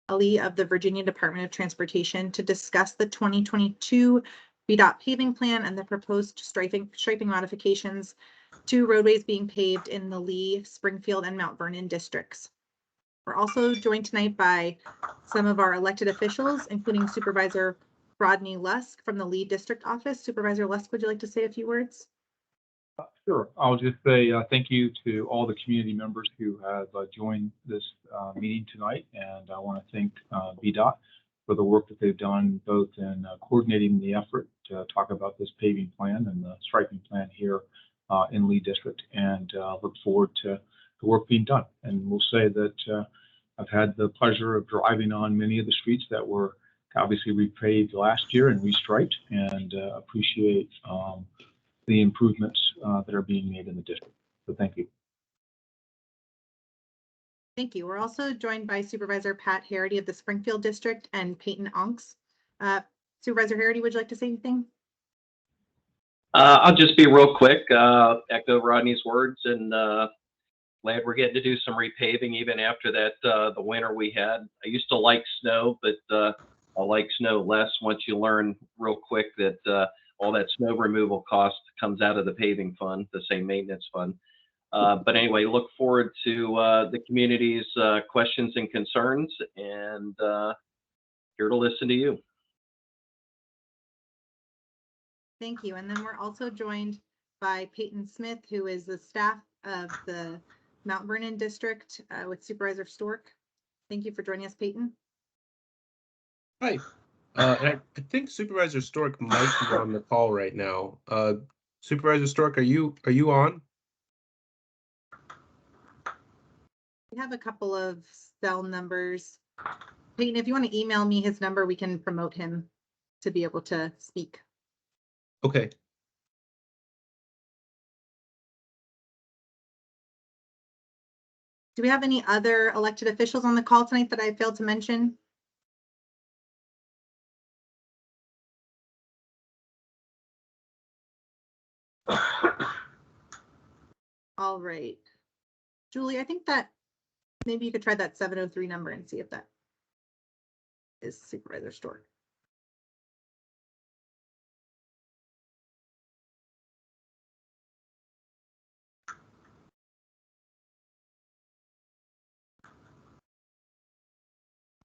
Callie of the Virginia Department of Transportation to discuss the 2022 VDOT paving plan and the proposed striping modifications to roadways being paved in the Lee, Springfield, and Mount Vernon districts. We're also joined tonight by some of our elected officials, including Supervisor Rodney Lusk from the Lee District Office. Supervisor Lusk, would you like to say a few words? Sure. I'll just say thank you to all the community members who have joined this meeting tonight, and I want to thank VDOT for the work that they've done both in coordinating the effort to talk about this paving plan and the striping plan here in Lee District, and look forward to the work being done. And we'll say that I've had the pleasure of driving on many of the streets that were obviously repaved last year and restriped, and appreciate the improvements that are being made in the district. So thank you. Thank you. We're also joined by Supervisor Pat Harity of the Springfield District and Peyton Onks. Supervisor Harity, would you like to say anything? I'll just be real quick, echo Rodney's words, and glad we're getting to do some repaving even after that the winter we had. I used to like snow, but I like snow less once you learn real quick that all that snow removal cost comes out of the paving fund, the same maintenance fund. But anyway, look forward to the community's questions and concerns, and here to listen to you. Thank you. And then we're also joined by Peyton Smith, who is the staff of the Mount Vernon District with Supervisor Stork. Thank you for joining us, Peyton. Hi. And I think Supervisor Stork might be on the call right now. Supervisor Stork, are you on? We have a couple of cell numbers. Peyton, if you want to email me his number, we can promote him to be able to speak. Okay. Do we have any other elected officials on the call tonight that I failed to mention? All right. Julie, I think that maybe you could try that 703 number and see if that is Supervisor Stork.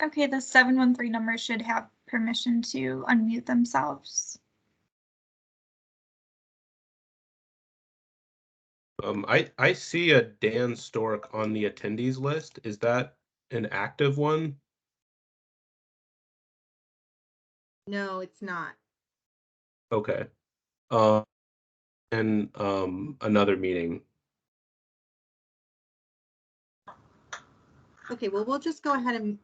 Okay, the 713 number should have permission to unmute themselves. I see a Dan Stork on the attendees list. Is that an active one? No, it's not. Okay. And another meeting. Okay, well, we'll just go ahead and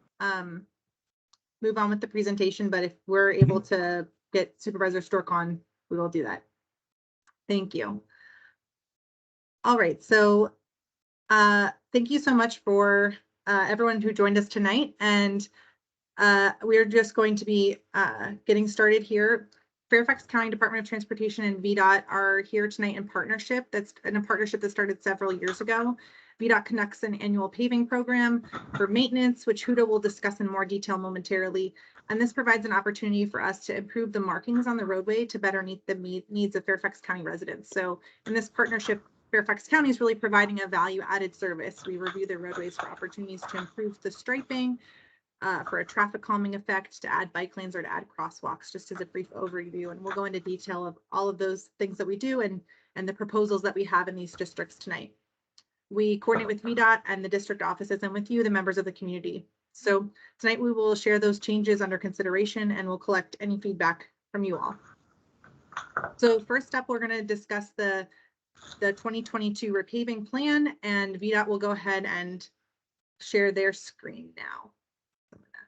move on with the presentation, but if we're able to get Supervisor Stork on, we will do that. Thank you. All right, so thank you so much for everyone who joined us tonight, and we're just going to be getting started here. Fairfax County Department of Transportation and VDOT are here tonight in partnership. That's in a partnership that started several years ago. VDOT conducts an annual paving program for maintenance, which Huda will discuss in more detail momentarily. And this provides an opportunity for us to improve the markings on the roadway to better meet the needs of Fairfax County residents. So in this partnership, Fairfax County is really providing a value-added service. We review the roadways for opportunities to improve the striping, for a traffic calming effect, to add bike lanes or to add crosswalks, just as a brief overview. And we'll go into detail of all of those things that we do and the proposals that we have in these districts tonight. We coordinate with VDOT and the district offices and with you, the members of the community. So tonight we will share those changes under consideration and we'll collect any feedback from you all. So first up, we're going to discuss the 2022 repaving plan, and VDOT will go ahead and share their screen now. I'm going to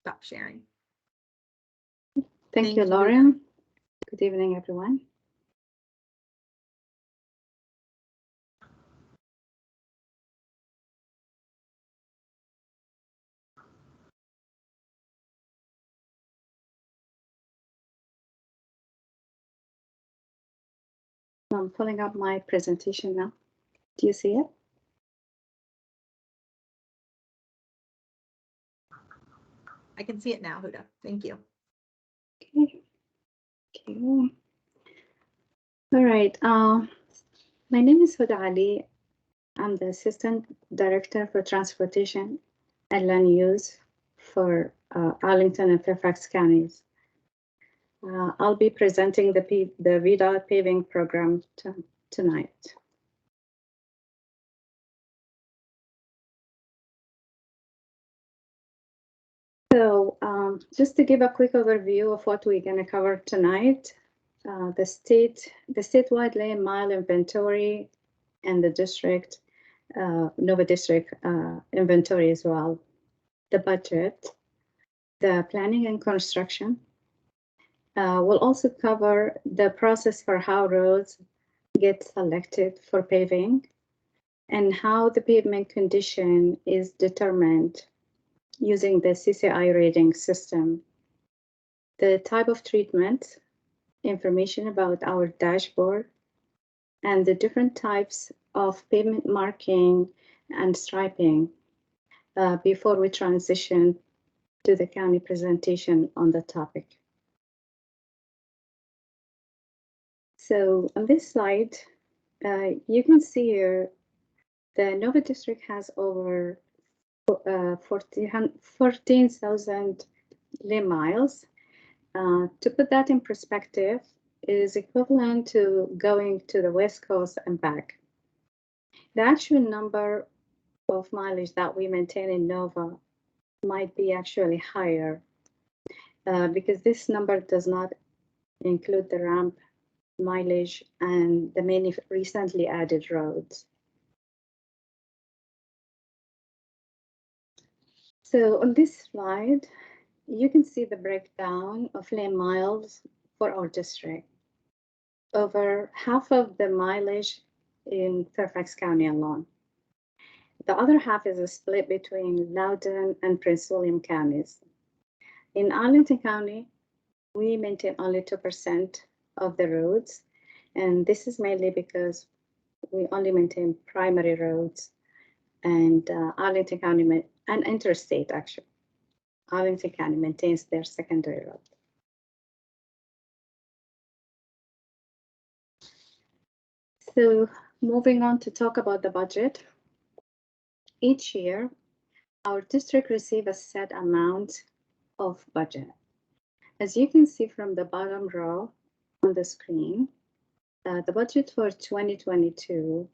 stop sharing. Thank you, Lauren. Good evening, everyone. I'm pulling up my presentation now. Do you see it? I can see it now, Huda. Thank you. Okay. Okay. All right. My name is Huda Ali. I'm the Assistant Director for Transportation and Land Use for Arlington and Fairfax counties. I'll be presenting the VDOT paving program tonight. So just to give a quick overview of what we're going to cover tonight, the statewide lane mile inventory and the district, Nova District inventory as well, the budget, the planning and construction. We'll also cover the process for how roads get selected for paving and how the pavement condition is determined using the CCI rating system, the type of treatment, information about our dashboard, and the different types of pavement marking and striping before we transition to the county presentation on the topic. So on this slide, you can see here the Nova District has over 14,000 lane miles. To put that in perspective, it is equivalent to going to the West Coast and back. The actual number of mileage that we maintain in Nova might be actually higher because this number does not include the ramp mileage and the many recently added roads. So on this slide, you can see the breakdown of lane miles for our district. Over half of the mileage in Fairfax County alone. The other half is a split between Loudoun and Prince William counties. In Arlington County, we maintain only 2% of the roads, and this is mainly because we only maintain primary roads, and Arlington County and interstate actually. Arlington County maintains their secondary road. So moving on to talk about the budget. Each year, our district receives a set amount of budget. As you can see from the bottom row on the screen, the budget for 2022.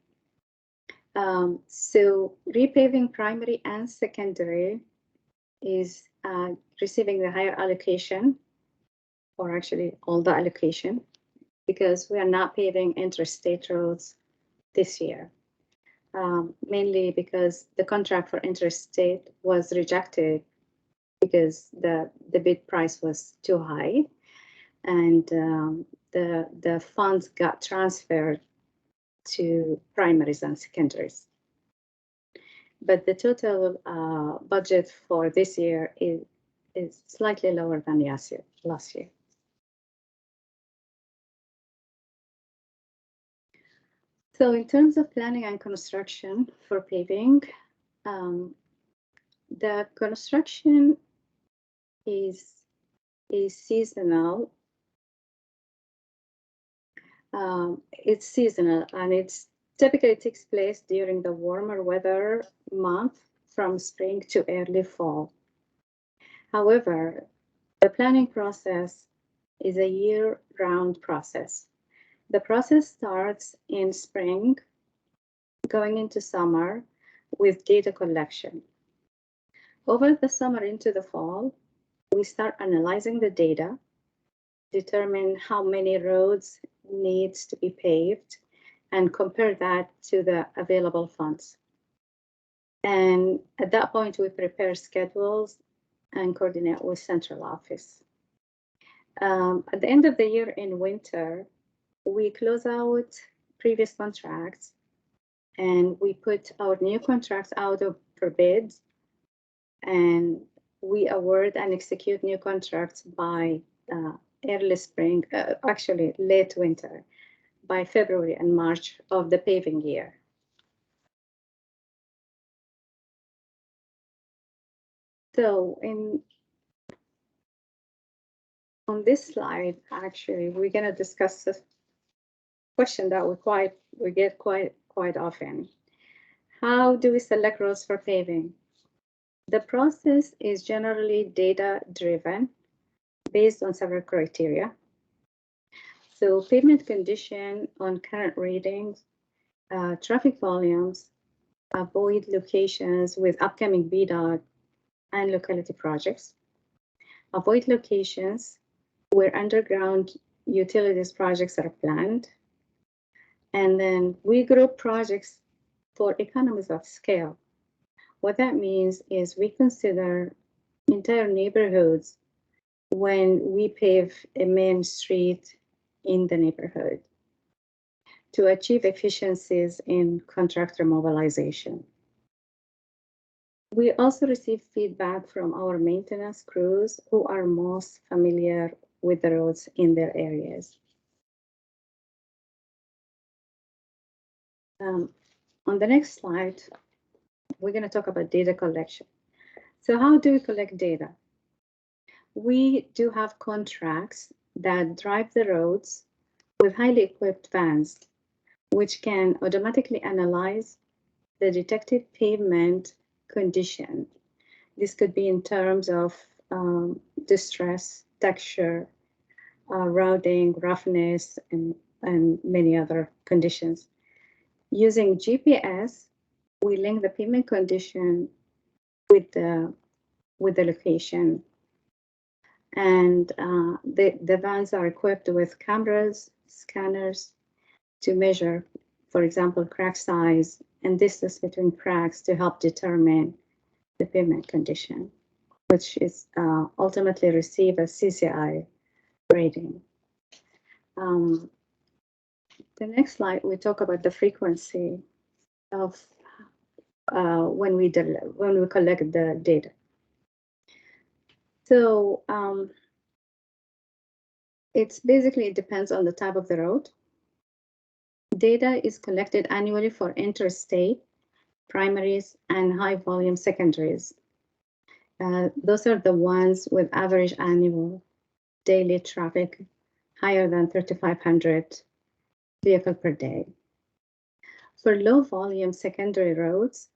So repaving primary and secondary is receiving the higher allocation, or actually all the allocation, because we are not paving interstate roads this year. Mainly because the contract for interstate was rejected because the bid price was too high, and the funds got transferred to primaries and secondaries. But the total budget for this year is slightly lower than last year. So in terms of planning and construction for paving, the construction is seasonal. It's seasonal, and it's typically takes place during the warmer weather month from spring to early fall. However, the planning process is a year-round process. The process starts in spring, going into summer with data collection. Over the summer into the fall, we start analyzing the data, determine how many roads needs to be paved, and compare that to the available funds. And at that point, we prepare schedules and coordinate with central office. At the end of the year in winter, we close out previous contracts and we put our new contracts out for bids, and we award and execute new contracts by early spring, actually late winter, by February and March of the paving year. So On this slide, actually, we're going to discuss a question that we get quite often. How do we select roads for paving? The process is generally data-driven based on several criteria. So pavement condition on current readings, traffic volumes, avoid locations with upcoming VDOT and locality projects, avoid locations where underground utilities projects are planned, and then we group projects for economies of scale. What that means is we consider entire neighborhoods when we pave a main street in the neighborhood to achieve efficiencies in contractor mobilization. We also receive feedback from our maintenance crews who are most familiar with the roads in their areas. On the next slide, we're going to talk about data collection. So how do we collect data? We do have contracts that drive the roads with highly equipped vans, which can automatically analyze the detected pavement condition. This could be in terms of distress, texture, routing, roughness, and many other conditions. Using GPS, we link the pavement condition with the location. And the vans are equipped with cameras, scanners to measure, for example, crack size and distance between cracks to help determine the pavement condition, which is ultimately receive a CCI rating. The next slide, we talk about the frequency of when we collect the data. So it depends on the type of the road. Data is collected annually for interstate, primaries, and high volume secondaries. Those are the ones with average annual daily traffic higher than 3,500 vehicles per day. For low volume secondary roads,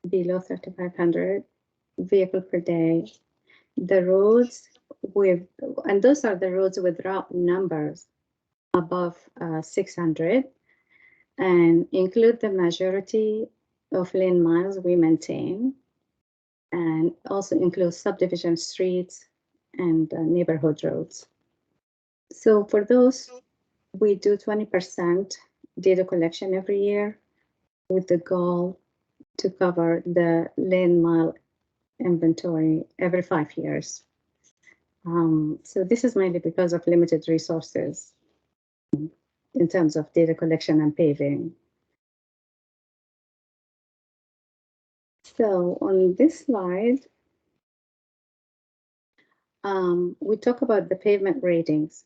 below 3,500 vehicles per day, the roads and those are the roads with route numbers above 600 and include the majority of lane miles we maintain, and also include subdivision streets and neighborhood roads. So for those, we do 20% data collection every year with the goal to cover the lane mile inventory every 5 years. So this is mainly because of limited resources in terms of data collection and paving. So on this slide, we talk about the pavement ratings.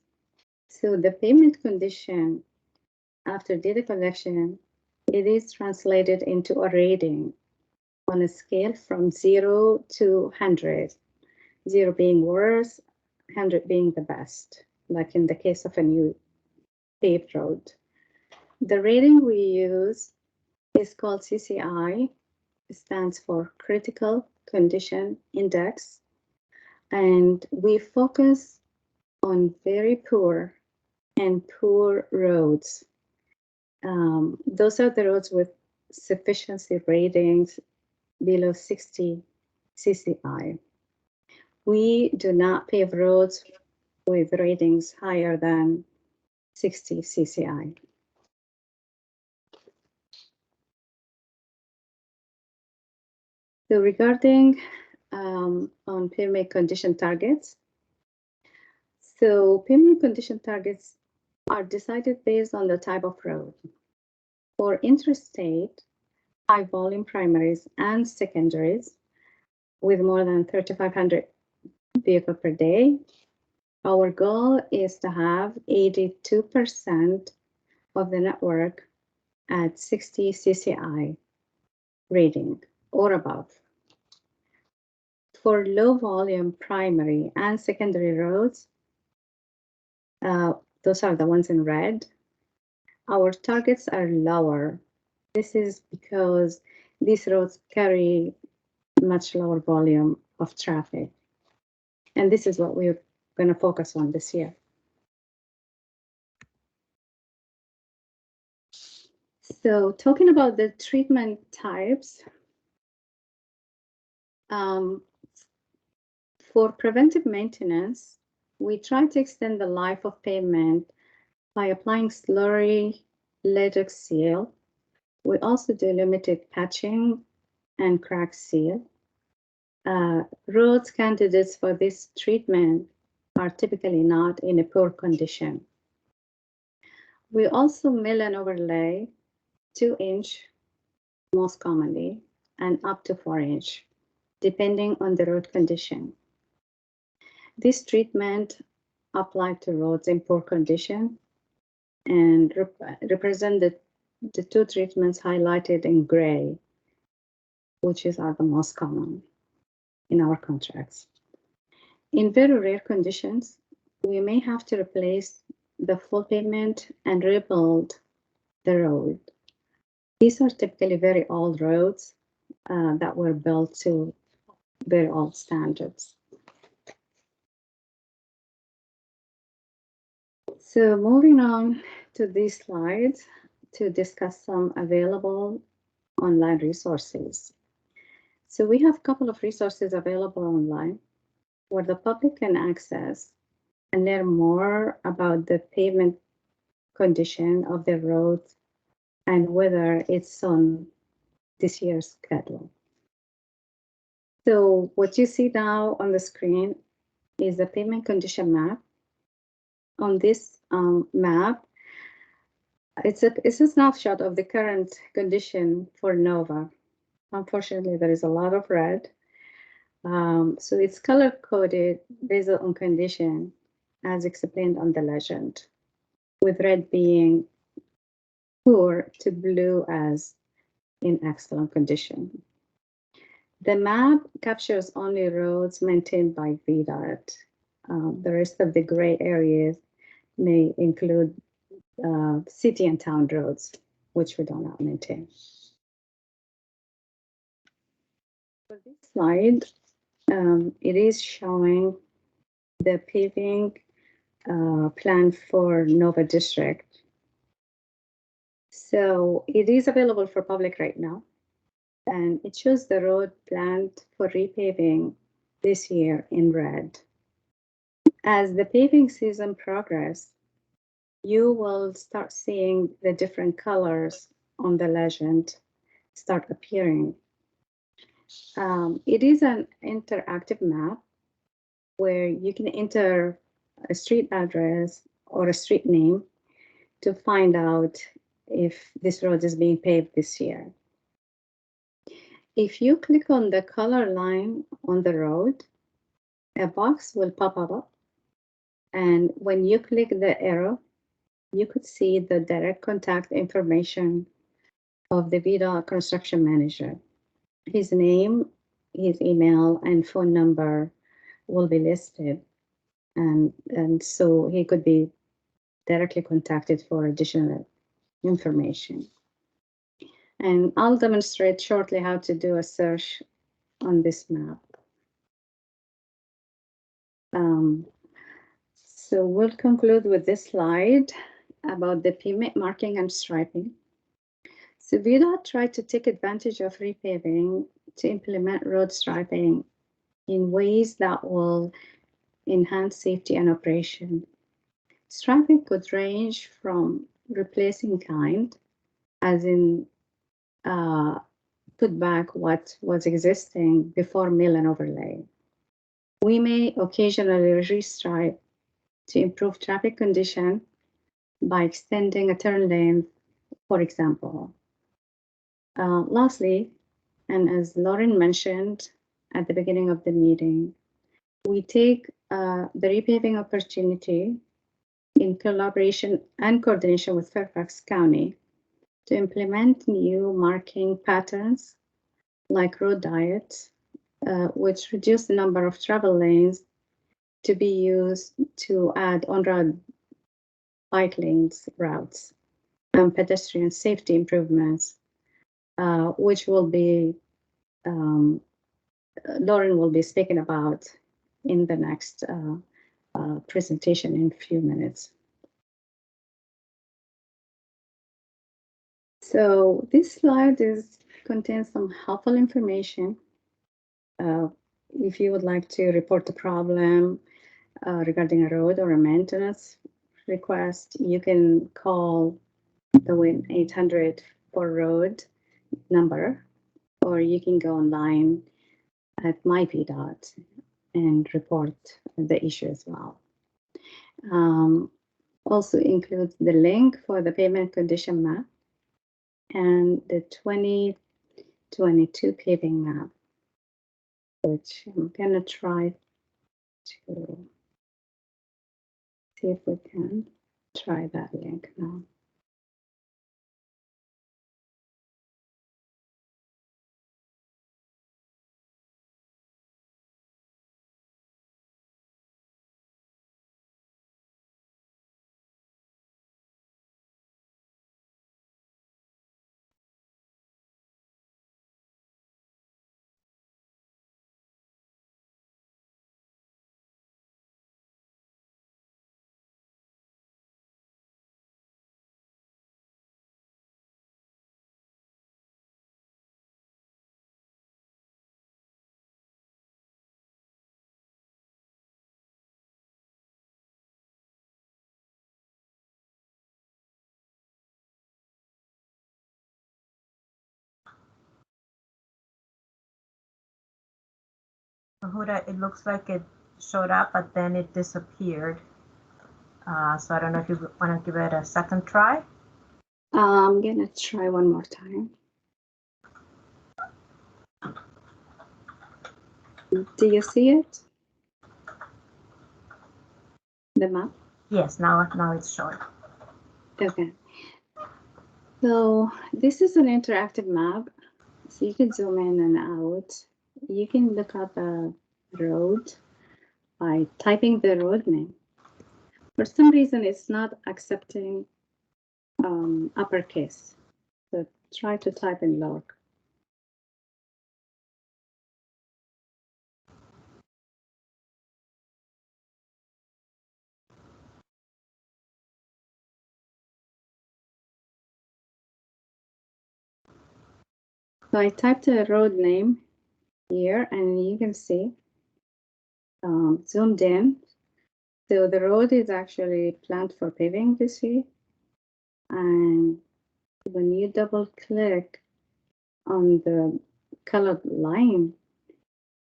So the pavement condition after data collection, it is translated into a rating on a scale from 0 to 100, 0 being worse, 100 being the best, like in the case of a new paved road. The rating we use is called CCI. It stands for Critical Condition Index. And we focus on very poor and poor roads. Those are the roads with sufficiency ratings below 60 CCI. We do not pave roads with ratings higher than 60 CCI. So regarding on pavement condition targets, so pavement condition targets are decided based on the type of road. For interstate, high volume primaries and secondaries with more than 3,500 vehicles per day, our goal is to have 82% of the network at 60 CCI rating or above. For low volume primary and secondary roads, Those are the ones in red. Our targets are lower. This is because these roads carry much lower volume of traffic. And this is what we're going to focus on this year. So talking about the treatment types, for preventive maintenance, we try to extend the life of pavement by applying slurry latex seal. We also do limited patching and crack seal. Roads candidates for this treatment are typically not in a poor condition. We also mill and overlay 2-inch most commonly and up to 4-inch, depending on the road condition. This treatment applied to roads in poor condition and represent the two treatments highlighted in gray, which are the most common in our contracts. In very rare conditions, we may have to replace the full pavement and rebuild the road. These are typically very old roads that were built to very old standards. So moving on to these slides to discuss some available online resources. So we have a couple of resources available online where the public can access and learn more about the pavement condition of the road and whether it's on this year's schedule. So what you see now on the screen is the pavement condition map. On this map, it's a snapshot of the current condition for Nova. Unfortunately, there is a lot of red. So it's color coded based on condition as explained on the legend, with red being poor to blue as in excellent condition. The map captures only roads maintained by VDOT. The rest of the gray areas may include city and town roads, which we do not maintain. For this slide, it is showing the paving plan for Nova District. So it is available for public right now, and it shows the road planned for repaving this year in red. As the paving season progresses, you will start seeing the different colors on the legend start appearing. It is an interactive map where you can enter a street address or a street name to find out if this road is being paved this year. If you click on the color line on the road, a box will pop up. And when you click the arrow, you could see the direct contact information of the VDOT construction manager. His name, his email, and phone number will be listed. And so he could be directly contacted for additional information. And I'll demonstrate shortly how to do a search on this map. So we'll conclude with this slide about the pavement marking and striping. So VDOT tried to take advantage of repaving to implement road striping in ways that will enhance safety and operation. Striping could range from replacing kind, as in put back what was existing before mill and overlay. We may occasionally restripe to improve traffic condition by extending a turn lane, for example. Lastly, and as Lauren mentioned at the beginning of the meeting, we take the repaving opportunity in collaboration and coordination with Fairfax County to implement new marking patterns like road diets, which reduce the number of travel lanes to be used to add on-road bike lanes routes, and pedestrian safety improvements, which will be Lauren will be speaking about in the next presentation in a few minutes. So this slide contains some helpful information. If you would like to report a problem regarding a road or a maintenance request, you can call the 1-800 for road number, or you can go online at MyPDOT and report the issue as well. Also includes the link for the pavement condition map and the 2022 paving map, which I'm gonna try to see if we can try that link now. Huda, it looks like it showed up, but then it disappeared. So I don't know if you want to give it a second try. I'm gonna try one more time. Do you see it? The map? Yes, now it's showing. Okay. So this is an interactive map. So you can zoom in and out. You can look up a road by typing the road name. For some reason, it's not accepting uppercase. So try to type in lower. So I typed a road name here, and you can see zoomed in. So the road is actually planned for paving this year. And when you double click on the colored line,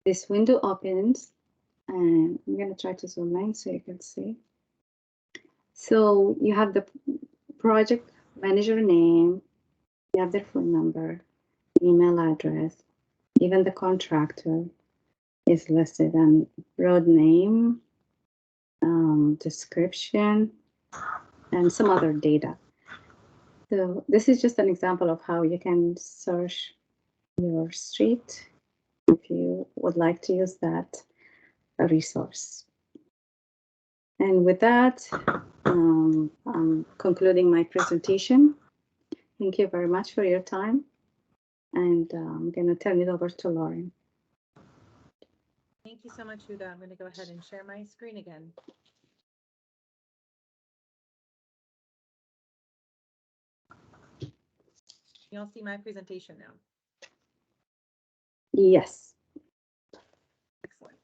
this window opens, and I'm going to try to zoom in so you can see. So you have the project manager name, you have their phone number, email address, even the contractor is listed, and road name, description, and some other data. So this is just an example of how you can search your street if you would like to use that resource. And with that, I'm concluding my presentation. Thank you very much for your time. And I'm going to turn it over to Lauren. Thank you so much, Huda. I'm going to go ahead and share my screen again. You all see my presentation now? Yes. Excellent.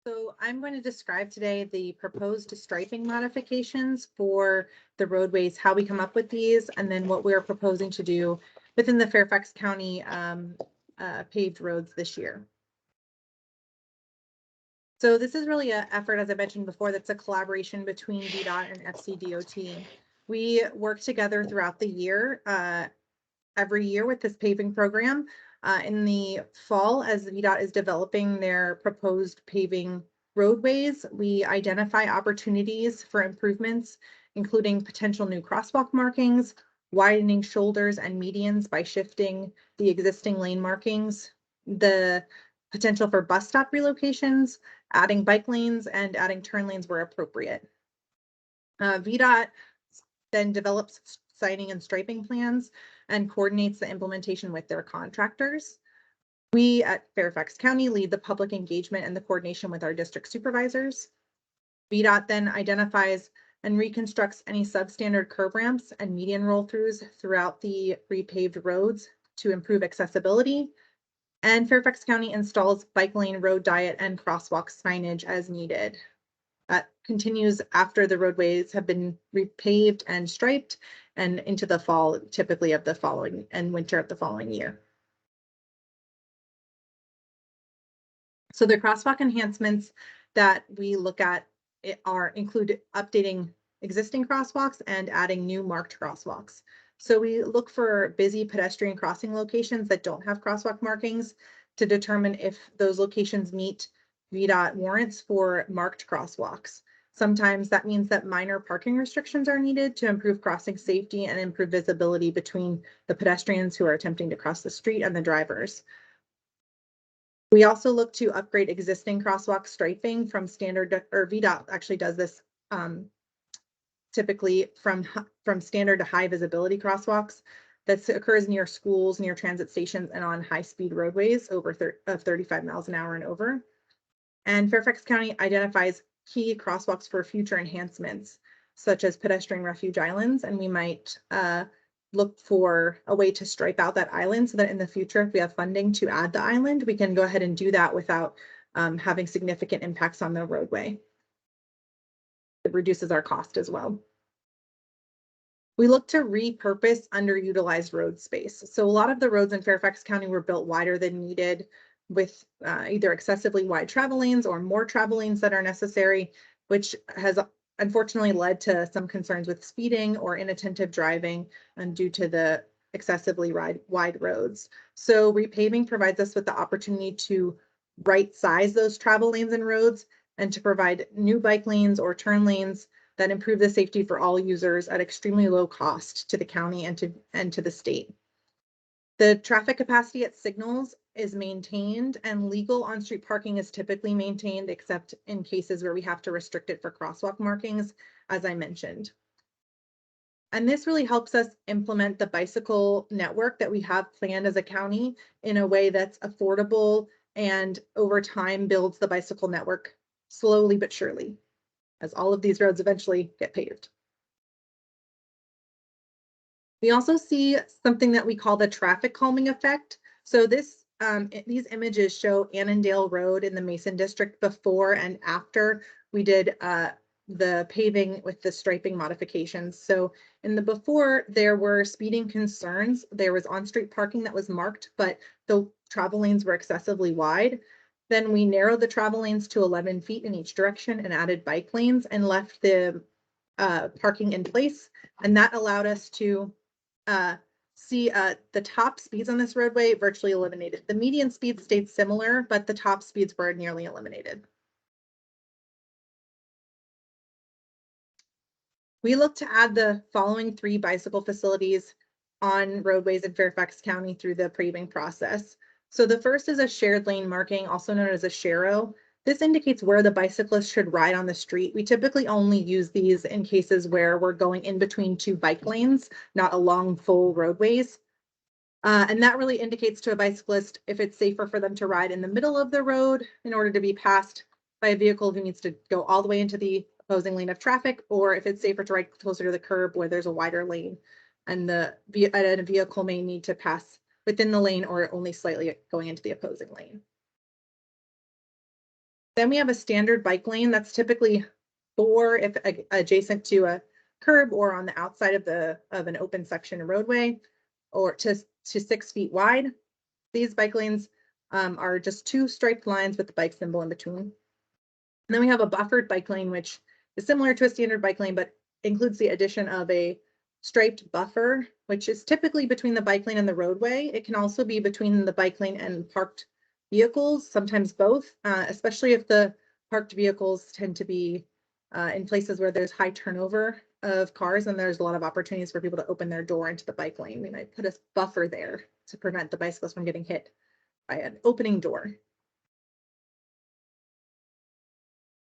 So I'm going to describe today the proposed striping modifications for the roadways, how we come up with these, and then what we're proposing to do within the Fairfax County paved roads this year. So this is really an effort, as I mentioned before, that's a collaboration between VDOT and FCDOT. We work together throughout the year, every year with this paving program. In the fall, as VDOT is developing their proposed paving roadways, we identify opportunities for improvements, including potential new crosswalk markings, widening shoulders and medians by shifting the existing lane markings, the potential for bus stop relocations, adding bike lanes, and adding turn lanes where appropriate. VDOT then develops sighting and striping plans and coordinates the implementation with their contractors. We at Fairfax County lead the public engagement and the coordination with our district supervisors. VDOT then identifies and reconstructs any substandard curb ramps and median roll-throughs throughout the repaved roads to improve accessibility. And Fairfax County installs bike lane, road diet, and crosswalk signage as needed. That continues after the roadways have been repaved and striped and into the fall, typically of the following and winter of the following year. So the crosswalk enhancements that we look at include updating existing crosswalks and adding new marked crosswalks. So we look for busy pedestrian crossing locations that don't have crosswalk markings to determine if those locations meet VDOT warrants for marked crosswalks. Sometimes that means that minor parking restrictions are needed to improve crossing safety and improve visibility between the pedestrians who are attempting to cross the street and the drivers. We also look to upgrade existing crosswalk striping from standard, or VDOT actually does this typically from standard to high visibility crosswalks that occurs near schools, near transit stations, and on high-speed roadways over 35 miles an hour and over. And Fairfax County identifies key crosswalks for future enhancements, such as pedestrian refuge islands, and we might look for a way to stripe out that island so that in the future, if we have funding to add the island, we can go ahead and do that without having significant impacts on the roadway. It reduces our cost as well. We look to repurpose underutilized road space. So a lot of the roads in Fairfax County were built wider than needed with either excessively wide travel lanes or more travel lanes that are necessary, which has unfortunately led to some concerns with speeding or inattentive driving and due to the excessively wide roads. So repaving provides us with the opportunity to right size those travel lanes and roads and to provide new bike lanes or turn lanes that improve the safety for all users at extremely low cost to the county and to the state. The traffic capacity at signals is maintained and legal on-street parking is typically maintained except in cases where we have to restrict it for crosswalk markings, as I mentioned. And this really helps us implement the bicycle network that we have planned as a county in a way that's affordable and over time builds the bicycle network slowly but surely, as all of these roads eventually get paved. We also see something that we call the traffic calming effect. So these images show Annandale Road in the Mason District before and after we did the paving with the striping modifications. So in the before, there were speeding concerns. There was on-street parking that was marked, but the travel lanes were excessively wide. Then we narrowed the travel lanes to 11 feet in each direction and added bike lanes and left the parking in place. And that allowed us to see the top speeds on this roadway virtually eliminated. The median speed stayed similar, but the top speeds were nearly eliminated. We look to add the following 3 bicycle facilities on roadways in Fairfax County through the paving process. So the first is a shared lane marking, also known as a sharrow. This indicates where the bicyclist should ride on the street. We typically only use these in cases where we're going in between 2 bike lanes, not along full roadways. And that really indicates to a bicyclist if it's safer for them to ride in the middle of the road in order to be passed by a vehicle who needs to go all the way into the opposing lane of traffic, or if it's safer to ride closer to the curb where there's a wider lane and a vehicle may need to pass within the lane or only slightly going into the opposing lane. Then we have a standard bike lane that's typically 4 if adjacent to a curb or on the outside of an open section roadway, or to 6 feet wide. These bike lanes are just 2 striped lines with the bike symbol in between. And then we have a buffered bike lane, which is similar to a standard bike lane, but includes the addition of a striped buffer, which is typically between the bike lane and the roadway. It can also be between the bike lane and parked vehicles, sometimes both, especially if the parked vehicles tend to be in places where there's high turnover of cars and there's a lot of opportunities for people to open their door into the bike lane. We might put a buffer there to prevent the bicyclist from getting hit by an opening door.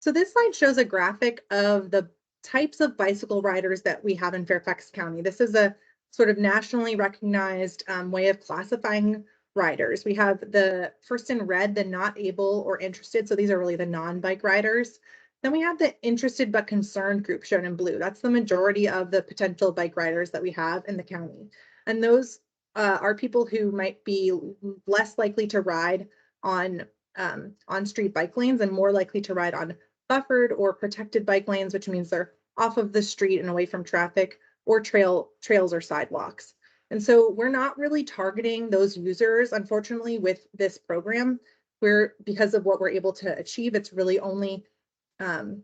So this slide shows a graphic of the types of bicycle riders that we have in Fairfax County. This is a sort of nationally recognized way of classifying riders. We have the first in red, the not able or interested. So these are really the non-bike riders. Then we have the interested but concerned group shown in blue. That's the majority of the potential bike riders that we have in the county. And those are people who might be less likely to ride on street bike lanes and more likely to ride on buffered or protected bike lanes, which means they're off of the street and away from traffic, or trails or sidewalks. And so we're not really targeting those users, unfortunately, with this program. Because of what we're able to achieve, it's really only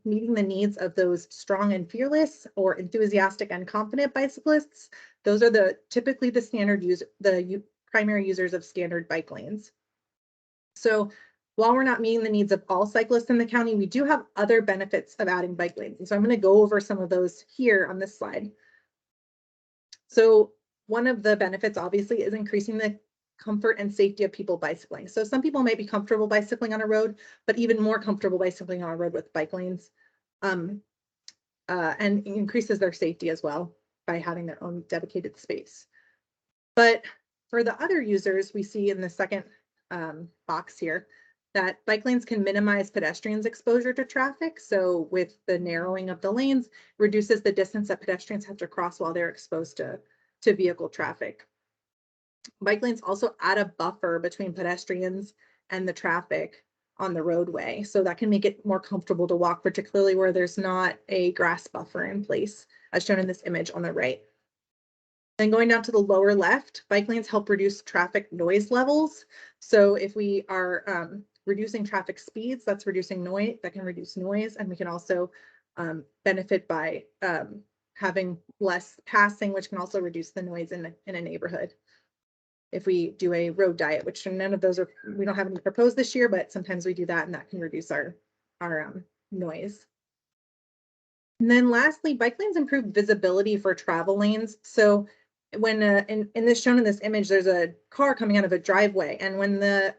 meeting the needs of those strong and fearless or enthusiastic and confident bicyclists. Those are typically the standard primary users of standard bike lanes. So while we're not meeting the needs of all cyclists in the county, we do have other benefits of adding bike lanes. And so I'm going to go over some of those here on this slide. So one of the benefits, obviously, is increasing the comfort and safety of people bicycling. So some people may be comfortable bicycling on a road, but even more comfortable bicycling on a road with bike lanes, and increases their safety as well by having their own dedicated space. But for the other users, we see in the second box here that bike lanes can minimize pedestrians' exposure to traffic. So with the narrowing of the lanes, reduces the distance that pedestrians have to cross while they're exposed to vehicle traffic. Bike lanes also add a buffer between pedestrians and the traffic on the roadway. So that can make it more comfortable to walk, particularly where there's not a grass buffer in place, as shown in this image on the right. Then going down to the lower left, bike lanes help reduce traffic noise levels. So if we are reducing traffic speeds, that's reducing noise, that can reduce noise. And we can also benefit by having less passing, which can also reduce the noise in a neighborhood. If we do a road diet, which none of those we don't have any proposed this year, but sometimes we do that, and that can reduce our noise. And then lastly, bike lanes improve visibility for travel lanes. So when in this shown in this image, there's a car coming out of a driveway, and when the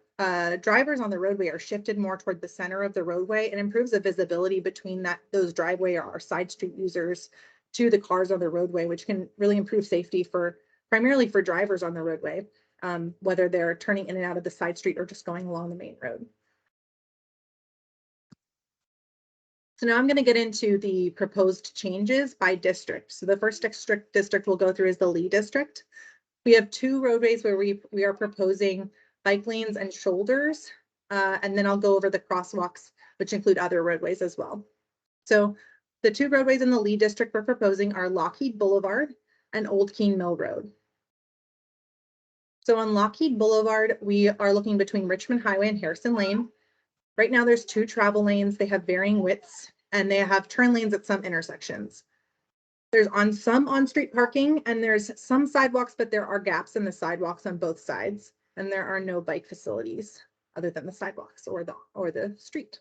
drivers on the roadway are shifted more toward the center of the roadway, it improves the visibility between those driveway or side street users to the cars on the roadway, which can really improve safety primarily for drivers on the roadway, whether they're turning in and out of the side street or just going along the main road. So now I'm going to get into the proposed changes by district. So the first district we'll go through is the Lee district. We have 2 roadways where we are proposing bike lanes and shoulders, and then I'll go over the crosswalks, which include other roadways as well. So the 2 roadways in the Lee district we're proposing are Lockheed Boulevard and Old Keene Mill Road. So on Lockheed Boulevard, we are looking between Richmond Highway and Harrison Lane. Right now there's 2 travel lanes. They have varying widths, and they have turn lanes at some intersections. There's some on-street parking, and there's some sidewalks, but there are gaps in the sidewalks on both sides, and there are no bike facilities other than the sidewalks or the street.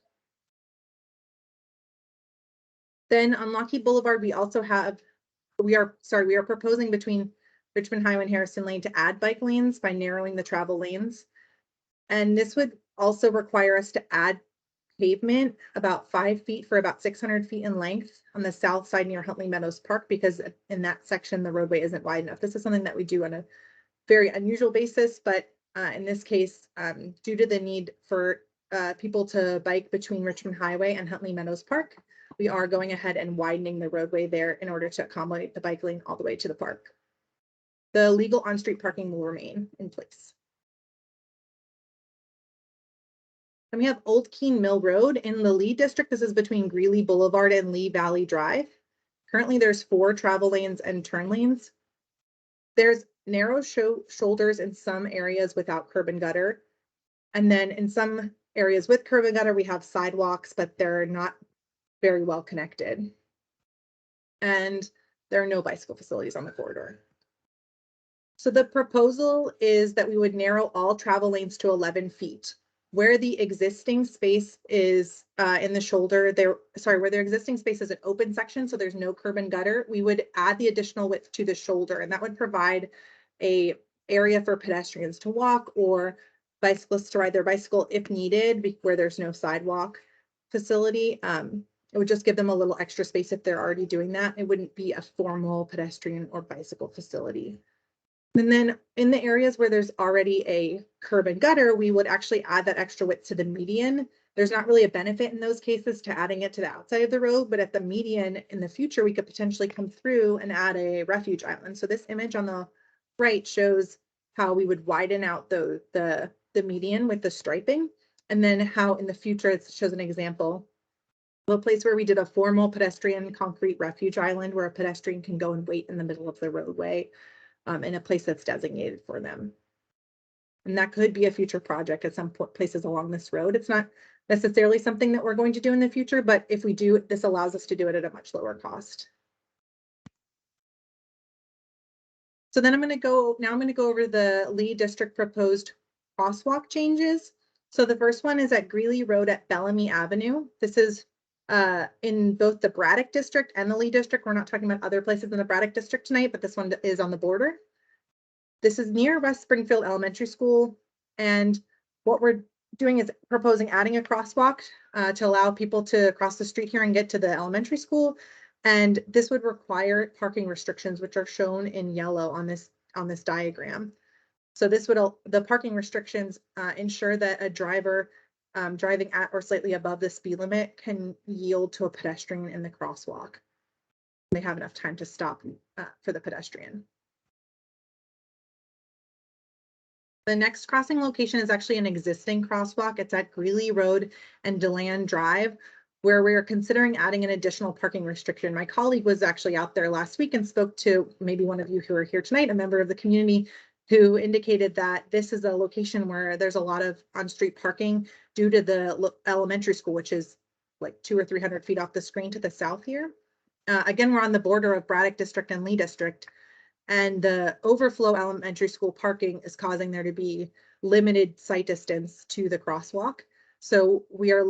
Then on Lockheed Boulevard, we are proposing between Richmond Highway and Harrison Lane to add bike lanes by narrowing the travel lanes. And this would also require us to add pavement about 5 feet for about 600 feet in length on the south side near Huntley Meadows Park, because in that section, the roadway isn't wide enough. This is something that we do on a very unusual basis, but in this case, due to the need for people to bike between Richmond Highway and Huntley Meadows Park, we are going ahead and widening the roadway there in order to accommodate the bike lane all the way to the park. The legal on-street parking will remain in place. Then we have Old Keene Mill Road in the Lee district. This is between Greeley Boulevard and Lee Valley Drive. Currently, there's 4 travel lanes and turn lanes. There's narrow shoulders in some areas without curb and gutter. And then in some areas with curb and gutter, we have sidewalks, but they're not very well connected. And there are no bicycle facilities on the corridor. So the proposal is that we would narrow all travel lanes to 11 feet. Where the existing space is in the shoulder, where their existing space is an open section, so there's no curb and gutter, we would add the additional width to the shoulder, and that would provide a area for pedestrians to walk or bicyclists to ride their bicycle if needed, where there's no sidewalk. facility. It would just give them a little extra space if they're already doing that. It wouldn't be a formal pedestrian or bicycle facility. And then in the areas where there's already a curb and gutter, we would actually add that extra width to the median. There's not really a benefit in those cases to adding it to the outside of the road, but at the median in the future, we could potentially come through and add a refuge island. So this image on the right shows how we would widen out the median with the striping, and then how in the future it shows an example of a place where we did a formal pedestrian concrete refuge island where a pedestrian can go and wait in the middle of the roadway in a place that's designated for them. And that could be a future project at some places along this road. It's not necessarily something that we're going to do in the future, but if we do, this allows us to do it at a much lower cost. So then I'm going to go over the Lee District proposed crosswalk changes. So the first one is at Greeley Road at Bellamy Avenue. This is in both the Braddock District and the Lee District. We're not talking about other places in the Braddock District tonight, but this one is on the border. This is near West Springfield Elementary School. And what we're doing is proposing adding a crosswalk to allow people to cross the street here and get to the elementary school. And this would require parking restrictions, which are shown in yellow on this diagram. So this would, the parking restrictions ensure that a driver driving at or slightly above the speed limit can yield to a pedestrian in the crosswalk. They have enough time to stop for the pedestrian. The next crossing location is actually an existing crosswalk. It's at Greeley Road and DeLand Drive, where we're considering adding an additional parking restriction. My colleague was actually out there last week and spoke to maybe one of you who are here tonight, a member of the community, who indicated that this is a location where there's a lot of on-street parking due to the elementary school, which is like 200 or 300 feet off the screen to the south here. Again, we're on the border of Braddock District and Lee District, and the overflow elementary school parking is causing there to be limited sight distance to the crosswalk. So we're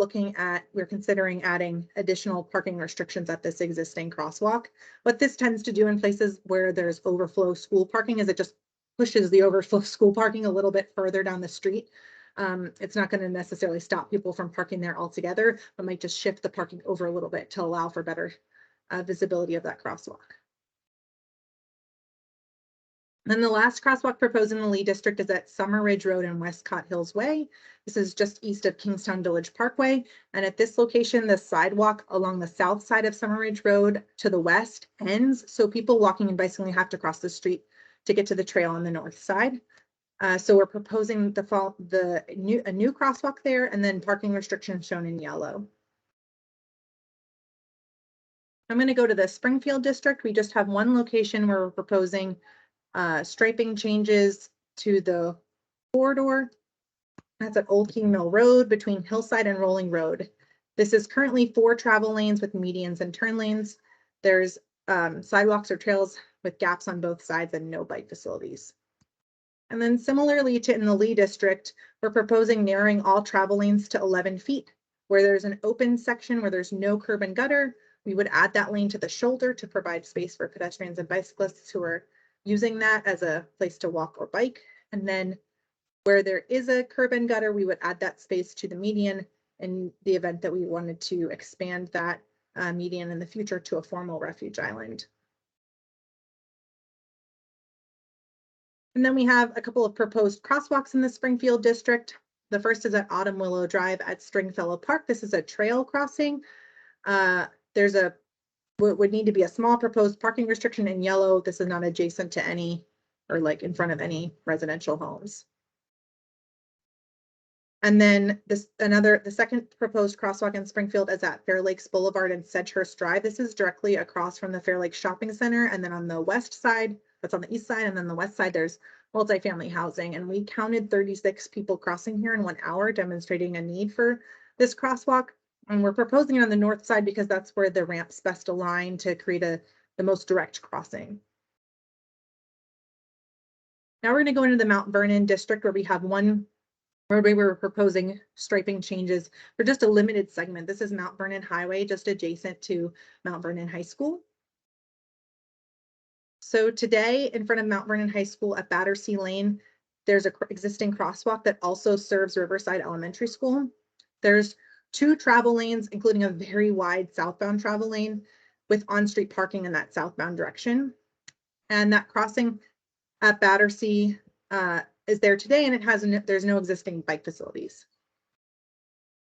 considering adding additional parking restrictions at this existing crosswalk. What this tends to do in places where there's overflow school parking is it just pushes the overflow school parking a little bit further down the street. It's not going to necessarily stop people from parking there altogether, but might just shift the parking over a little bit to allow for better visibility of that crosswalk. Then the last crosswalk proposed in the Lee District is at Summer Ridge Road and Westcott Hills Way. This is just east of Kingstown Village Parkway. And at this location, the sidewalk along the south side of Summer Ridge Road to the west ends. So people walking and bicycling have to cross the street to get to the trail on the north side. So we're proposing a new crosswalk there, and then parking restrictions shown in yellow. I'm going to go to the Springfield District. We just have one location where we're proposing striping changes to the corridor. That's at Old King Mill Road between Hillside and Rolling Road. This is currently 4 travel lanes with medians and turn lanes. There's sidewalks or trails with gaps on both sides and no bike facilities. And then similarly to in the Lee District, we're proposing narrowing all travel lanes to 11 feet. Where there's an open section where there's no curb and gutter, we would add that lane to the shoulder to provide space for pedestrians and bicyclists who are using that as a place to walk or bike. And then where there is a curb and gutter, we would add that space to the median in the event that we wanted to expand that median in the future to a formal refuge island. And then we have a couple of proposed crosswalks in the Springfield District. The first is at Autumn Willow Drive at Stringfellow Park. This is a trail crossing. There's would need to be a small proposed parking restriction in yellow. This is not adjacent to any or like in front of any residential homes. And then the second proposed crosswalk in Springfield is at Fair Lakes Boulevard and Sedgehurst Drive. This is directly across from the Fair Lakes Shopping Center. And then on the west side, that's on the east side, and then the west side, there's multifamily housing. And we counted 36 people crossing here in 1 hour, demonstrating a need for this crosswalk. And we're proposing it on the north side because that's where the ramps best align to create the most direct crossing. Now we're going to go into the Mount Vernon district where we have one roadway where we're proposing striping changes for just a limited segment. This is Mount Vernon Highway, just adjacent to Mount Vernon High School. So today in front of Mount Vernon High School at Battersea Lane, there's an existing crosswalk that also serves Riverside Elementary School. There's 2 travel lanes, including a very wide southbound travel lane with on-street parking in that southbound direction. And that crossing at Battersea is there today, and there's no existing bike facilities.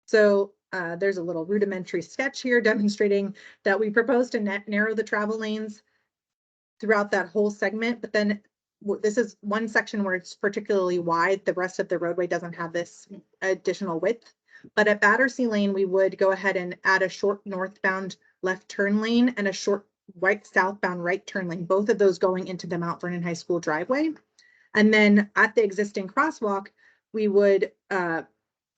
So there's a little rudimentary sketch here demonstrating that we propose to narrow the travel lanes throughout that whole segment, but then this is one section where it's particularly wide. The rest of the roadway doesn't have this additional width. But at Battersea Lane, we would go ahead and add a short northbound left turn lane and a short southbound right turn lane, both of those going into the Mount Vernon High School driveway. And then at the existing crosswalk, we would add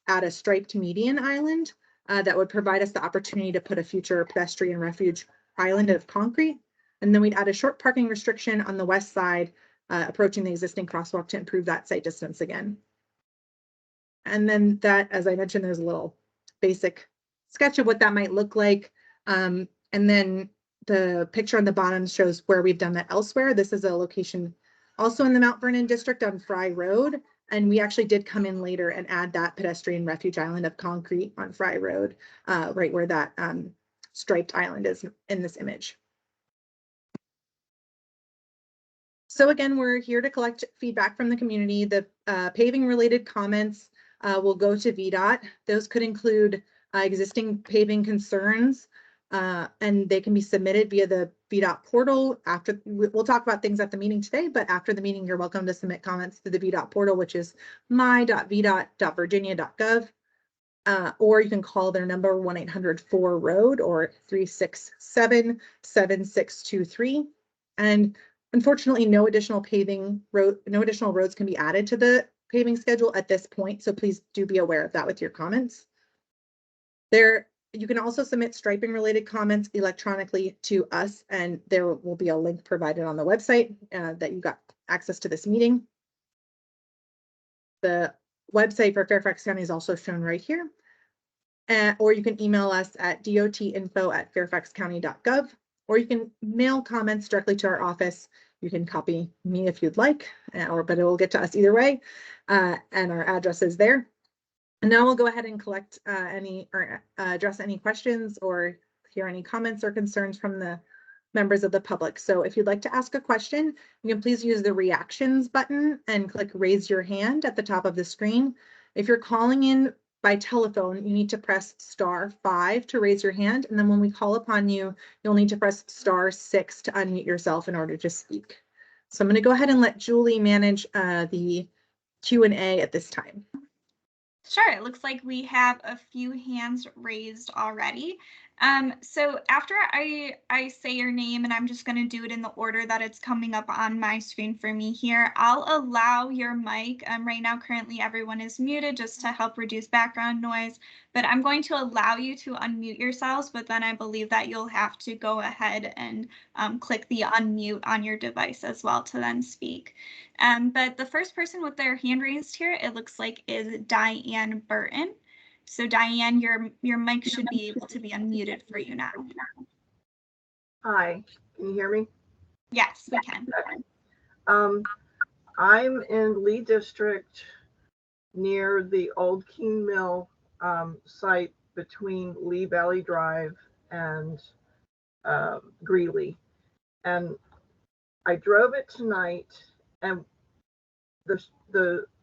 a striped median island that would provide us the opportunity to put a future pedestrian refuge island of concrete. And then we'd add a short parking restriction on the west side, approaching the existing crosswalk to improve that sight distance again. And then that, as I mentioned, there's a little basic sketch of what that might look like. And then the picture on the bottom shows where we've done that elsewhere. This is a location also in the Mount Vernon district on Fry Road. And we actually did come in later and add that pedestrian refuge island of concrete on Fry Road, right where that striped island is in this image. So again, we're here to collect feedback from the community. The paving related comments will go to VDOT. Those could include existing paving concerns, and they can be submitted via the VDOT portal. After we'll talk about things at the meeting today, but after the meeting, you're welcome to submit comments to the VDOT portal, which is my.vdot.virginia.gov. Or you can call their number 1-800-4ROAD or 367-7623. And unfortunately, no additional roads can be added to the paving schedule at this point, so please do be aware of that with your comments. You can also submit striping related comments electronically to us, and there will be a link provided on the website that you got access to this meeting. The website for Fairfax County is also shown right here. Or you can email us at dotinfo@fairfaxcounty.gov, or you can mail comments directly to our office. You can copy me if you'd like, but it will get to us either way, and our address is there. And now we'll go ahead and collect address any questions or hear any comments or concerns from the members of the public. So if you'd like to ask a question, you can please use the reactions button and click raise your hand at the top of the screen. If you're calling in by telephone, you need to press *5 to raise your hand. And then when we call upon you, you'll need to press *6 to unmute yourself in order to speak. So I'm going to go ahead and let Julie manage the Q&A at this time. Sure, it looks like we have a few hands raised already. So after I say your name, and I'm just going to do it in the order that it's coming up on my screen for me here, I'll allow your mic. Right now, currently everyone is muted just to help reduce background noise, but I'm going to allow you to unmute yourselves, but then I believe that you'll have to go ahead and click the unmute on your device as well to then speak. But the first person with their hand raised here, it looks like, is Diane Burton. So Diane, your mic should be able to be unmuted for you now. Hi, can you hear me? Yes, we can. I'm in Lee District near the old Keene Mill site between Lee Valley Drive and Greeley. And I drove it tonight, and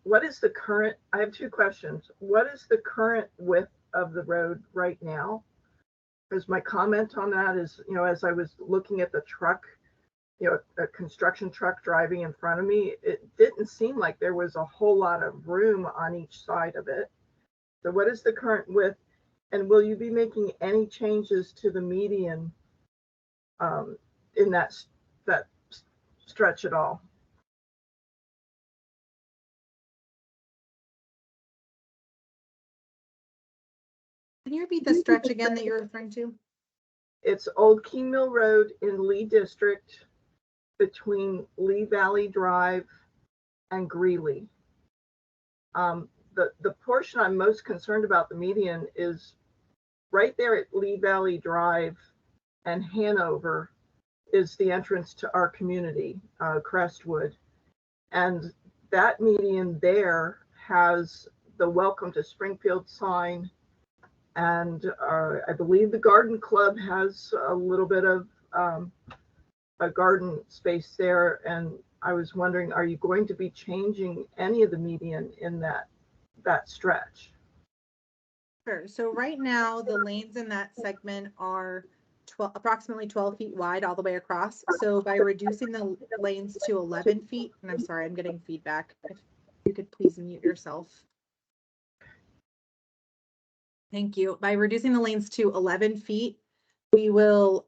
what is the current, I have two questions. What is the current width of the road right now? Because my comment on that is, as I was looking at the truck, a construction truck driving in front of me, it didn't seem like there was a whole lot of room on each side of it. So what is the current width? And will you be making any changes to the median in that stretch at all? Can you repeat the stretch again that you're referring to? It's Old Keene Mill Road in Lee District between Lee Valley Drive and Greeley. The portion I'm most concerned about, the median, is right there at Lee Valley Drive and Hanover is the entrance to our community, Crestwood. And that median there has the Welcome to Springfield sign And I believe the garden club has a little bit of a garden space there. And I was wondering, are you going to be changing any of the median in that stretch? Sure. So right now, the lanes in that segment are approximately 12 feet wide all the way across. So by reducing the lanes to 11 feet, and I'm sorry, I'm getting feedback. If you could please mute yourself. Thank you. By reducing the lanes to 11 feet, we will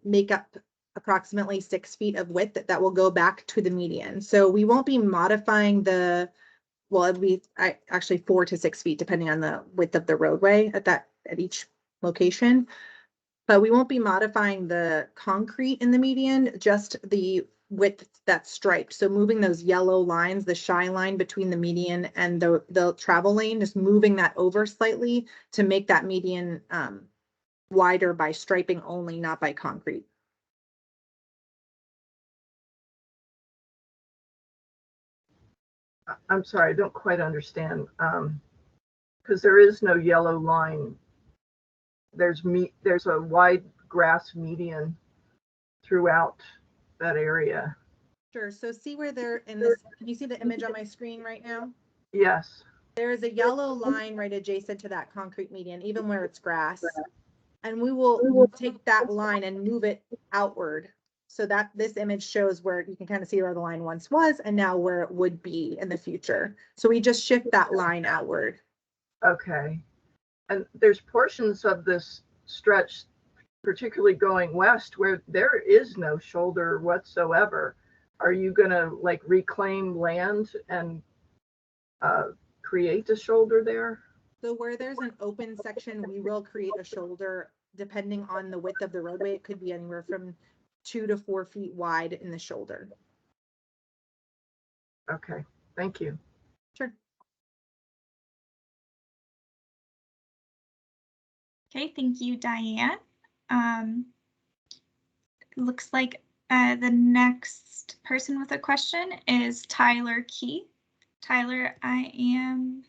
make up approximately 6 feet of width that will go back to the median. So we won't be modifying well, it'd be actually 4 to 6 feet, depending on the width of the roadway at each location. But we won't be modifying the concrete in the median, just the width that's striped. So moving those yellow lines, the shy line between the median and the travel lane, just moving that over slightly to make that median wider by striping only, not by concrete. I'm sorry, I don't quite understand. Because there is no yellow line. There's a wide grass median throughout that area. Sure. So see where they're in this, can you see the image on my screen right now? Yes. There is a yellow line right adjacent to that concrete median, even where it's grass. And we will take that line and move it outward so that this image shows where you can kind of see where the line once was and now where it would be in the future. So we just shift that line outward. Okay. And there's portions of this stretch, particularly going west, where there is no shoulder whatsoever. Are you going to like reclaim land and create a shoulder there? So where there's an open section, we will create a shoulder depending on the width of the roadway. It could be anywhere from 2 to 4 feet wide in the shoulder. Okay, thank you. Sure. Okay, thank you, Diane. Looks like the next person with a question is Tyler Key. Tyler, I am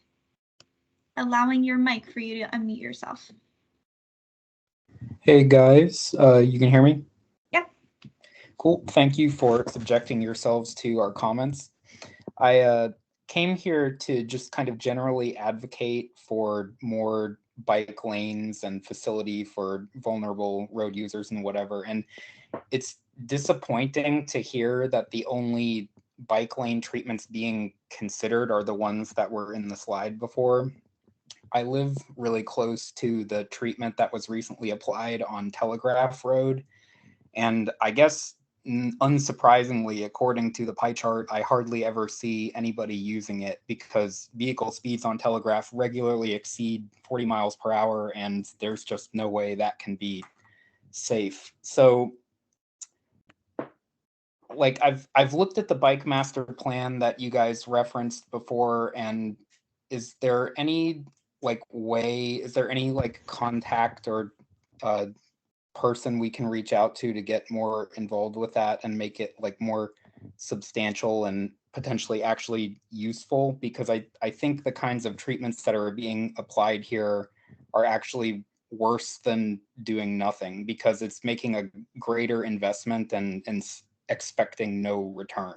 allowing your mic for you to unmute yourself. Hey guys, you can hear me? Yep. Cool. Thank you for subjecting yourselves to our comments. I came here to just kind of generally advocate for more bike lanes and facility for vulnerable road users and whatever. And it's disappointing to hear that the only bike lane treatments being considered are the ones that were in the slide before. I live really close to the treatment that was recently applied on Telegraph Road. And I guess, unsurprisingly, according to the pie chart, I hardly ever see anybody using it because vehicle speeds on Telegraph regularly exceed 40 miles per hour, and there's just no way that can be safe. So, like, I've looked at the bike master plan that you guys referenced before, and is there any contact or person we can reach out to get more involved with that and make it like more substantial and potentially actually useful? Because I think the kinds of treatments that are being applied here are actually worse than doing nothing, because it's making a greater investment and expecting no return.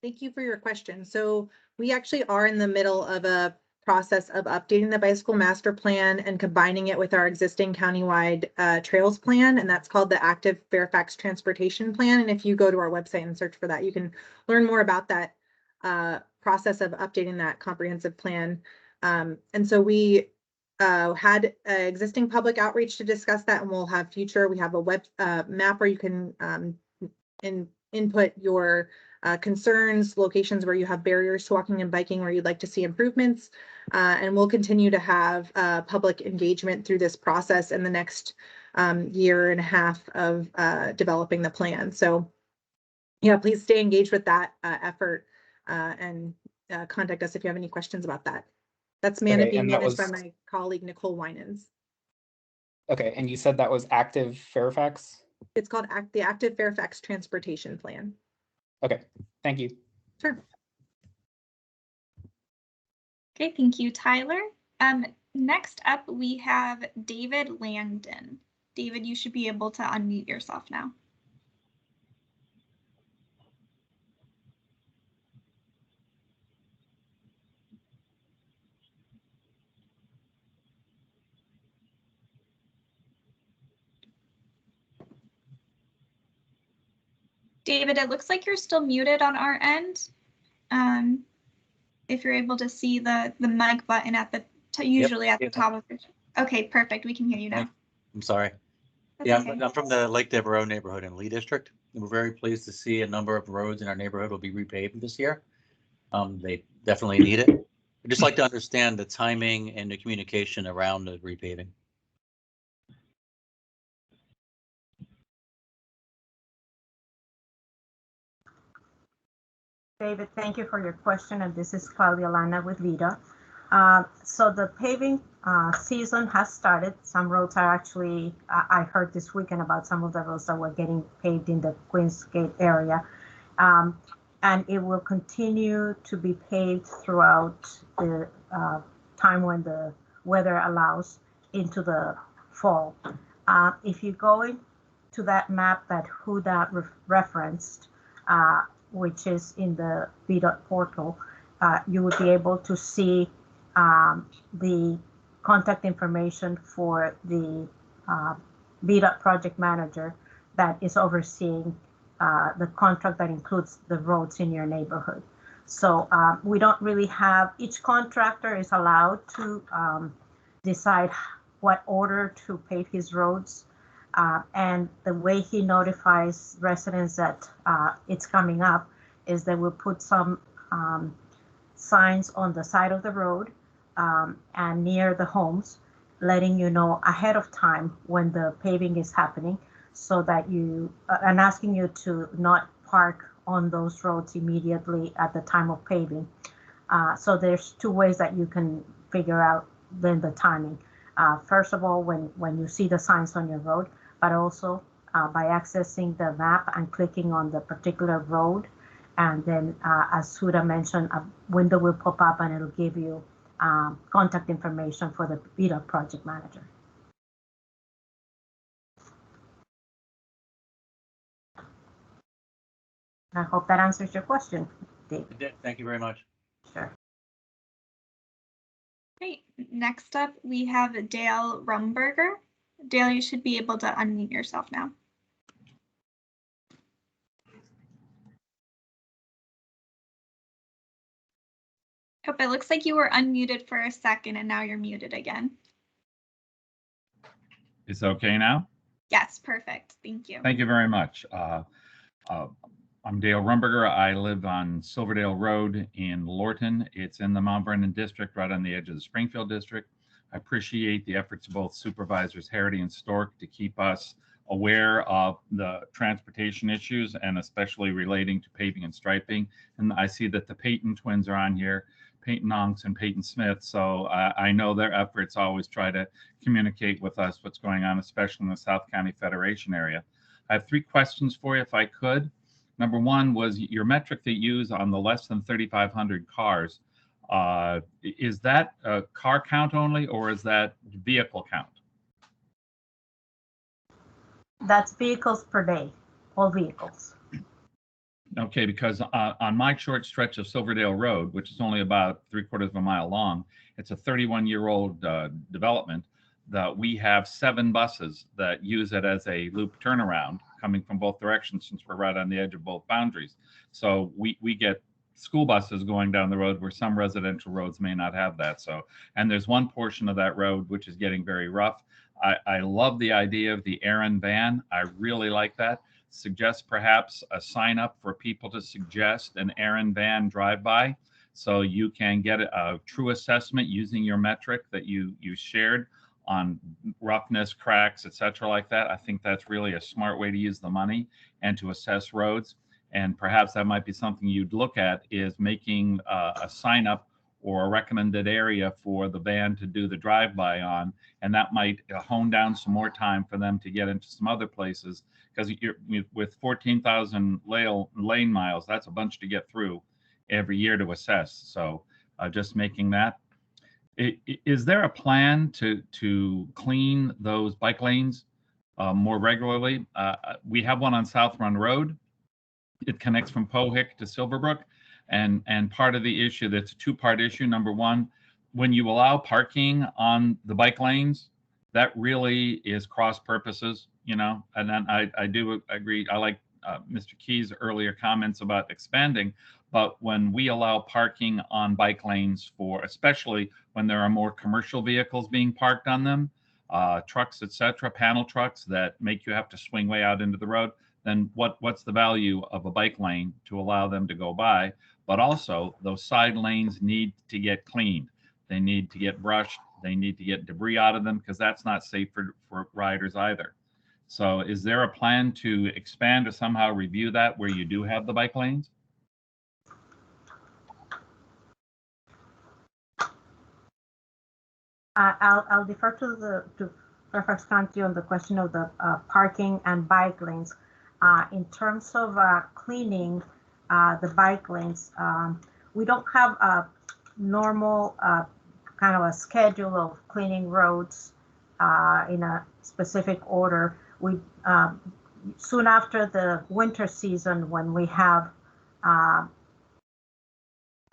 Thank you for your question. So we actually are in the middle of a process of updating the bicycle master plan and combining it with our existing countywide trails plan, and that's called the Active Fairfax Transportation Plan. And if you go to our website and search for that, you can learn more about that process of updating that comprehensive plan. And so we had existing public outreach to discuss that, and we'll have future. We have a web map where you can input your concerns, locations where you have barriers to walking and biking, where you'd like to see improvements. And we'll continue to have public engagement through this process in the next year and a half of developing the plan. So yeah, please stay engaged with that effort and contact us if you have any questions about that. That's being managed by my colleague, Nicole Winans. Okay, and you said that was Active Fairfax? It's called the Active Fairfax Transportation Plan. Okay, thank you. Sure. Okay, thank you, Tyler. Next up, we have David Landon. David, you should be able to unmute yourself now. David, it looks like you're still muted on our end. If you're able to see the mic button at the usually at the top of it. Okay, perfect. We can hear you now. I'm sorry. That's Yeah, okay. I'm from the Lake Dever Road neighborhood in Lee District. And we're very pleased to see a number of roads in our neighborhood will be repaved this year. They definitely need it. I'd just like to understand the timing and the communication around the repaving. David, thank you for your question, and this is Claudia Lana with VITA. So the paving season has started. Some roads are actually, I heard this weekend about some of the roads that were getting paved in the Queensgate area. And it will continue to be paved throughout the time when the weather allows into the fall. If you go into that map that Huda referenced, which is in the VDOT portal, you would be able to see the contact information for the VDOT project manager that is overseeing the contract that includes the roads in your neighborhood. So we don't really have, each contractor is allowed to decide what order to pave his roads. And the way he notifies residents that it's coming up is that we'll put some signs on the side of the road and near the homes, letting you know ahead of time when the paving is happening, so that you, and asking you to not park on those roads immediately at the time of paving. So there's two ways that you can figure out then the timing. First of all, when you see the signs on your road, but also by accessing the map and clicking on the particular road. And then, as Huda mentioned, a window will pop up and it'll give you contact information for the VDOT project manager. I hope that answers your question, Dave. Thank you very much. Sure. Great. Next up, we have Dale Rumberger. Dale, you should be able to unmute yourself now. Oh, it looks like you were unmuted for a second and now you're muted again. It's okay now? Yes, perfect. Thank you. Thank you very much. I'm Dale Rumberger. I live on Silverdale Road in Lorton. It's in the Mount Vernon district, right on the edge of the Springfield district. I appreciate the efforts of both Supervisors Harity and Stork to keep us aware of the transportation issues, and especially relating to paving and striping. And I see that the Peyton twins are on here, Peyton Nonks and Peyton Smith. So I know their efforts always try to communicate with us what's going on, especially in the South County Federation area. I have 3 questions for you, if I could. Number 1 was your metric that you use on the less than 3,500 cars. Is that a car count only, or is that vehicle count? That's vehicles per day, all vehicles. Okay, because on my short stretch of Silverdale Road, which is only about 3/4 of a mile long, it's a 31-year-old development, that we have 7 buses that use it as a loop turnaround coming from both directions, since we're right on the edge of both boundaries. So we get school buses going down the road where some residential roads may not have that. So, and there's one portion of that road which is getting very rough. I love the idea of the errand van. I really like that. Suggest perhaps a sign up for people to suggest an errand van drive-by, so you can get a true assessment using your metric that you shared on roughness, cracks, etc. like that. I think that's really a smart way to use the money and to assess roads. And perhaps that might be something you'd look at, is making a sign up or a recommended area for the van to do the drive-by on, and that might hone down some more time for them to get into some other places, because with 14,000 lane miles, that's a bunch to get through every year to assess. So just making that. Is there a plan to clean those bike lanes more regularly? We have one on South Run Road. It connects from Pohick to Silverbrook, and part of the issue, that's a two-part issue. Number one, when you allow parking on the bike lanes, that really is cross purposes, you know. And then I do agree. I like Mr. Key's earlier comments about expanding, but when we allow parking on bike lanes for, especially when there are more commercial vehicles being parked on them, trucks, etc., panel trucks that make you have to swing way out into the road, then what's the value of a bike lane to allow them to go by? But also, those side lanes need to get cleaned. They need to get brushed. They need to get debris out of them, because that's not safe for riders either. So is there a plan to expand or somehow review that where you do have the bike lanes? I'll defer to Fairfax County on the question of the parking and bike lanes. In terms of cleaning the bike lanes, we don't have a normal kind of a schedule of cleaning roads in a specific order. We soon after the winter season, when we have a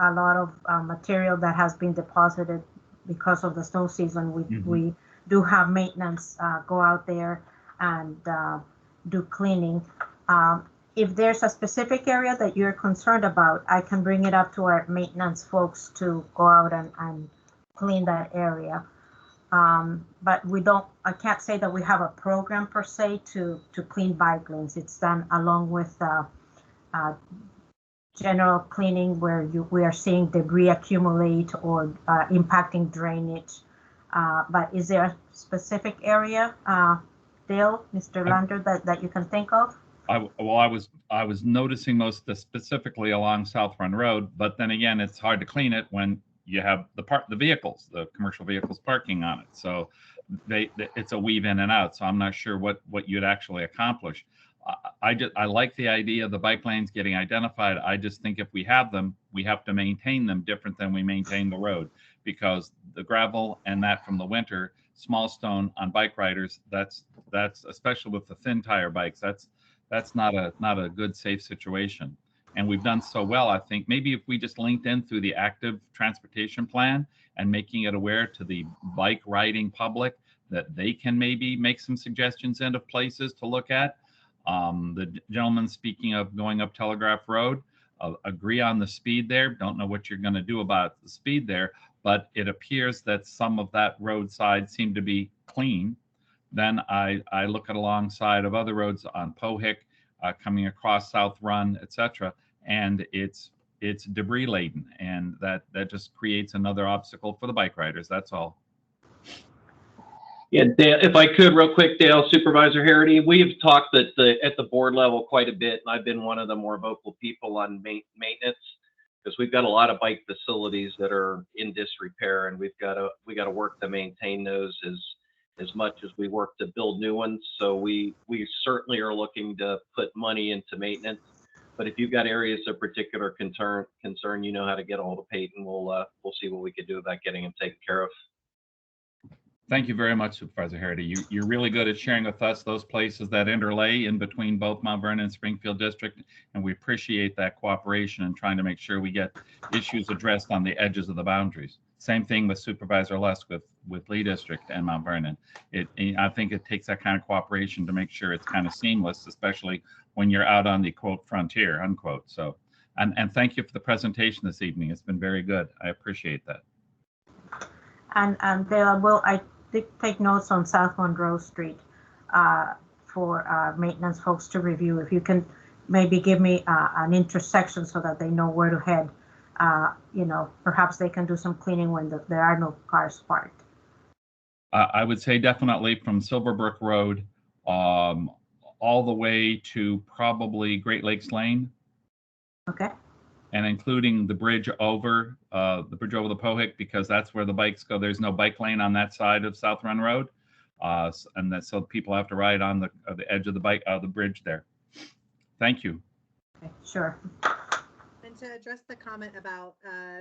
lot of material that has been deposited because of the snow season, we do have maintenance go out there and do cleaning. If there's a specific area that you're concerned about, I can bring it up to our maintenance folks to go out and clean that area. But I can't say that we have a program per se to clean bike lanes. It's done along with general cleaning where we are seeing debris accumulate or impacting drainage. But is there a specific area, Dale, Mr. Lander, that you can think of? I was noticing most specifically along South Run Road, but then again, it's hard to clean it when you have the commercial vehicles parking on it. So it's a weave in and out. So I'm not sure what you'd actually accomplish. I like the idea of the bike lanes getting identified. I just think if we have them, we have to maintain them different than we maintain the road, because the gravel and that from the winter, small stone on bike riders, that's especially with the thin tire bikes, that's not a good, safe situation. And we've done so well, I think maybe if we just linked in through the active transportation plan and making it aware to the bike riding public that they can maybe make some suggestions into places to look at. The gentleman speaking of going up Telegraph Road, agree on the speed there. Don't know what you're going to do about the speed there, but it appears that some of that roadside seemed to be clean. Then I look at alongside of other roads on Pohick, coming across South Run, etc., and it's debris laden, and that just creates another obstacle for the bike riders. That's all. Yeah, Dale, if I could real quick, Dale, Supervisor Harity, we've talked at the board level quite a bit, and I've been one of the more vocal people on maintenance, because we've got a lot of bike facilities that are in disrepair, and we got to work to maintain those as much as we work to build new ones. So we certainly are looking to put money into maintenance. But if you've got areas of particular concern, you know how to get a hold of Peyton. We'll see what we can do about getting them taken care of. Thank you very much, Supervisor Harity. You're really good at sharing with us those places that interlay in between both Mount Vernon and Springfield District, and we appreciate that cooperation and trying to make sure we get issues addressed on the edges of the boundaries. Same thing with Supervisor Lusk with Lee District and Mount Vernon. I think it takes that kind of cooperation to make sure it's kind of seamless, especially when you're out on the quote frontier, unquote. So, and thank you for the presentation this evening. It's been very good. I appreciate that. And I did take notes on South Monroe Street for maintenance folks to review. If you can maybe give me an intersection so that they know where to head. Perhaps they can do some cleaning when there are no cars parked. I would say definitely from Silverbrook Road all the way to probably Great Lakes Lane. Okay. And including the bridge over the Pohick, because that's where the bikes go. There's no bike lane on that side of South Run Road, so people have to ride on the edge of the bridge there. Thank you. Okay, sure. And to address the comment about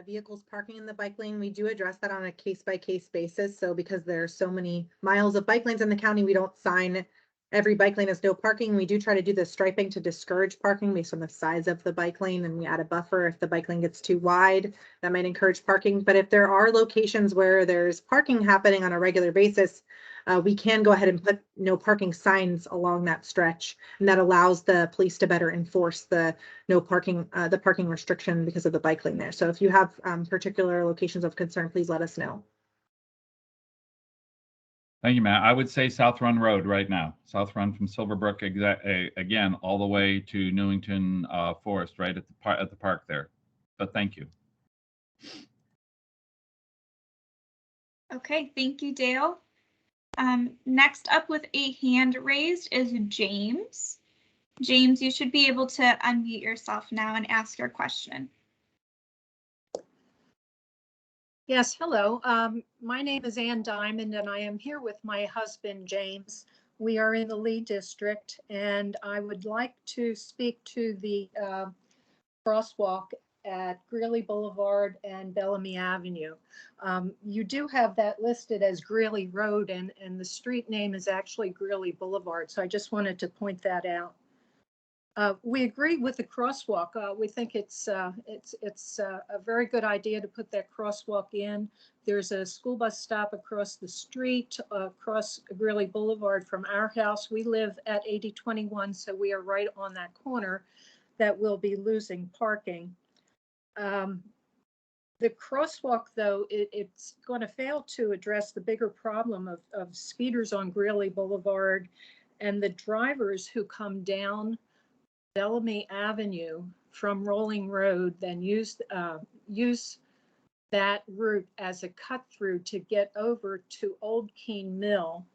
vehicles parking in the bike lane, we do address that on a case-by-case basis. So because there are so many miles of bike lanes in the county, we don't sign every bike lane as no parking. We do try to do the striping to discourage parking based on the size of the bike lane, and we add a buffer if the bike lane gets too wide. That might encourage parking. But if there are locations where there's parking happening on a regular basis, we can go ahead and put no parking signs along that stretch, and that allows the police to better enforce the no parking, the parking restriction because of the bike lane there. So if you have particular locations of concern, please let us know. Thank you, Matt. I would say South Run Road right now. South Run from Silverbrook, again, all the way to Newington Forest, right at the park there. But thank you. Okay, thank you, Dale. Next up with a hand raised is James. James, you should be able to unmute yourself now and ask your question. Yes, hello. My name is Ann Diamond, and I am here with my husband, James. We are in the Lee District, and I would like to speak to the crosswalk at Greeley Boulevard and Bellamy Avenue. You do have that listed as Greeley Road, and the street name is actually Greeley Boulevard, so I just wanted to point that out. We agree with the crosswalk. We think it's a very good idea to put that crosswalk in. There's a school bus stop across the street, across Greeley Boulevard from our house. We live at 8021, so we are right on that corner that will be losing parking. The crosswalk, though, it's going to fail to address the bigger problem of speeders on Greeley Boulevard and the drivers who come down Bellamy Avenue from Rolling Road, then use that route as a cut through to get over to Old Keene Mill.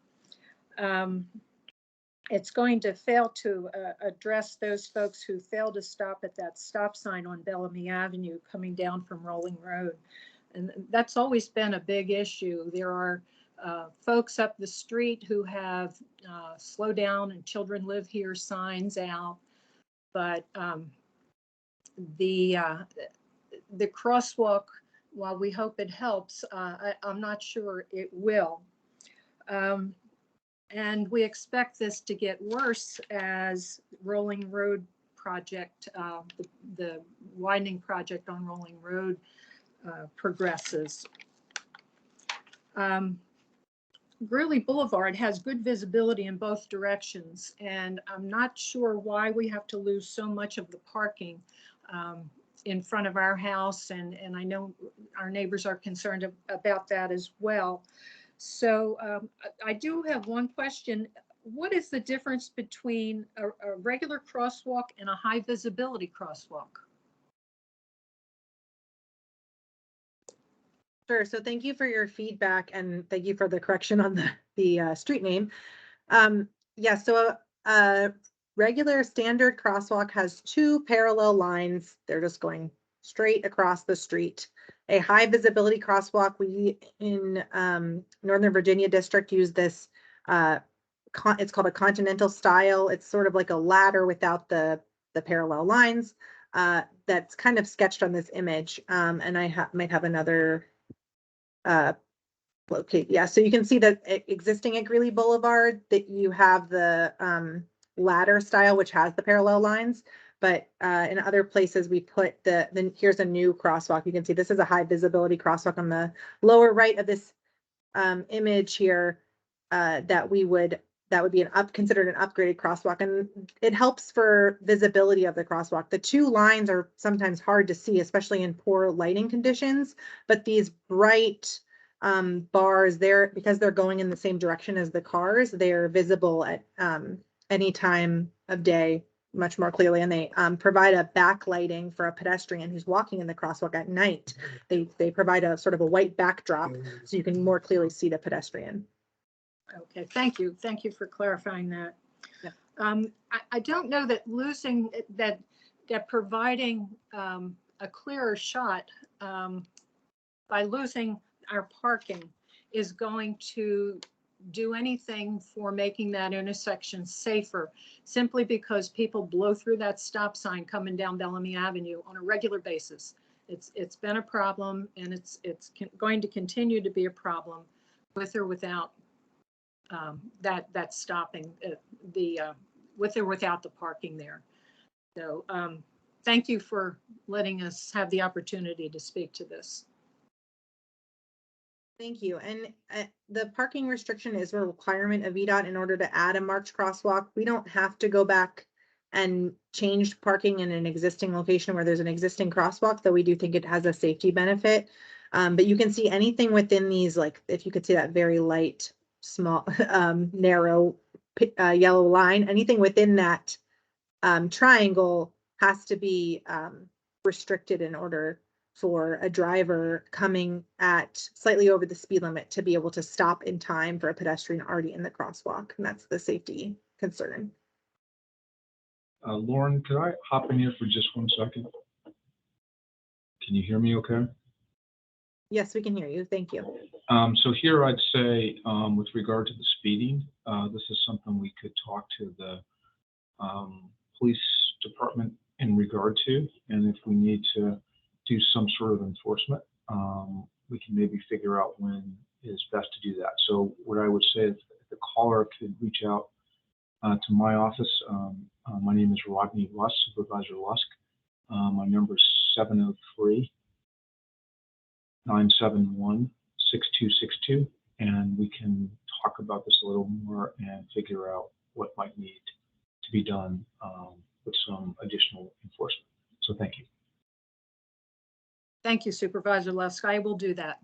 It's going to fail to address those folks who fail to stop at that stop sign on Bellamy Avenue coming down from Rolling Road. And that's always been a big issue. There are folks up the street who have slow down and children live here signs out. But the crosswalk, while we hope it helps, I'm not sure it will. And we expect this to get worse as Rolling Road project, the widening project on Rolling Road progresses. Greeley Boulevard has good visibility in both directions, and I'm not sure why we have to lose so much of the parking in front of our house, and I know our neighbors are concerned about that as well. So I do have one question. What is the difference between a regular crosswalk and a high visibility crosswalk? Sure. So thank you for your feedback, and thank you for the correction on the street name. Yeah, so a regular standard crosswalk has two parallel lines. They're just going straight across the street. A high visibility crosswalk, we in Northern Virginia district use this, it's called a continental style. It's sort of like a ladder without the parallel lines. That's kind of sketched on this image. And I might have another locate. Yeah, so you can see that existing at Greeley Boulevard that you have the ladder style, which has the parallel lines. But in other places we put here's a new crosswalk. You can see this is a high visibility crosswalk on the lower right of this image here that would be considered an upgraded crosswalk, and it helps for visibility of the crosswalk. The two lines are sometimes hard to see, especially in poor lighting conditions, but these bright bars there, because they're going in the same direction as the cars, they're visible at any time of day much more clearly, and they provide a backlighting for a pedestrian who's walking in the crosswalk at night. They provide a sort of a white backdrop so you can more clearly see the pedestrian. Okay, thank you. Thank you for clarifying that. Yeah. I don't know that providing a clearer shot by losing our parking is going to do anything for making that intersection safer, simply because people blow through that stop sign coming down Bellamy Avenue on a regular basis. It's been a problem, and it's going to continue to be a problem with or without that stopping, with or without the parking there. So thank you for letting us have the opportunity to speak to this. Thank you. And the parking restriction is a requirement of VDOT in order to add a marked crosswalk. We don't have to go back and change parking in an existing location where there's an existing crosswalk, though we do think it has a safety benefit. But you can see anything within these, like if you could see that very light, small, narrow yellow line, anything within that triangle has to be restricted in order for a driver coming at slightly over the speed limit to be able to stop in time for a pedestrian already in the crosswalk. And that's the safety concern. Lauren, could I hop in here for just 1 second? Can you hear me okay? Yes, we can hear you. Thank you. So here I'd say with regard to the speeding, this is something we could talk to the police department in regard to. And if we need to do some sort of enforcement, we can maybe figure out when is best to do that. So what I would say is the caller could reach out to my office. My name is Rodney Lusk, Supervisor Lusk. My number is 703-971-6262, and we can talk about this a little more and figure out what might need to be done with some additional enforcement. So thank you. Thank you, Supervisor Lusk. I will do that.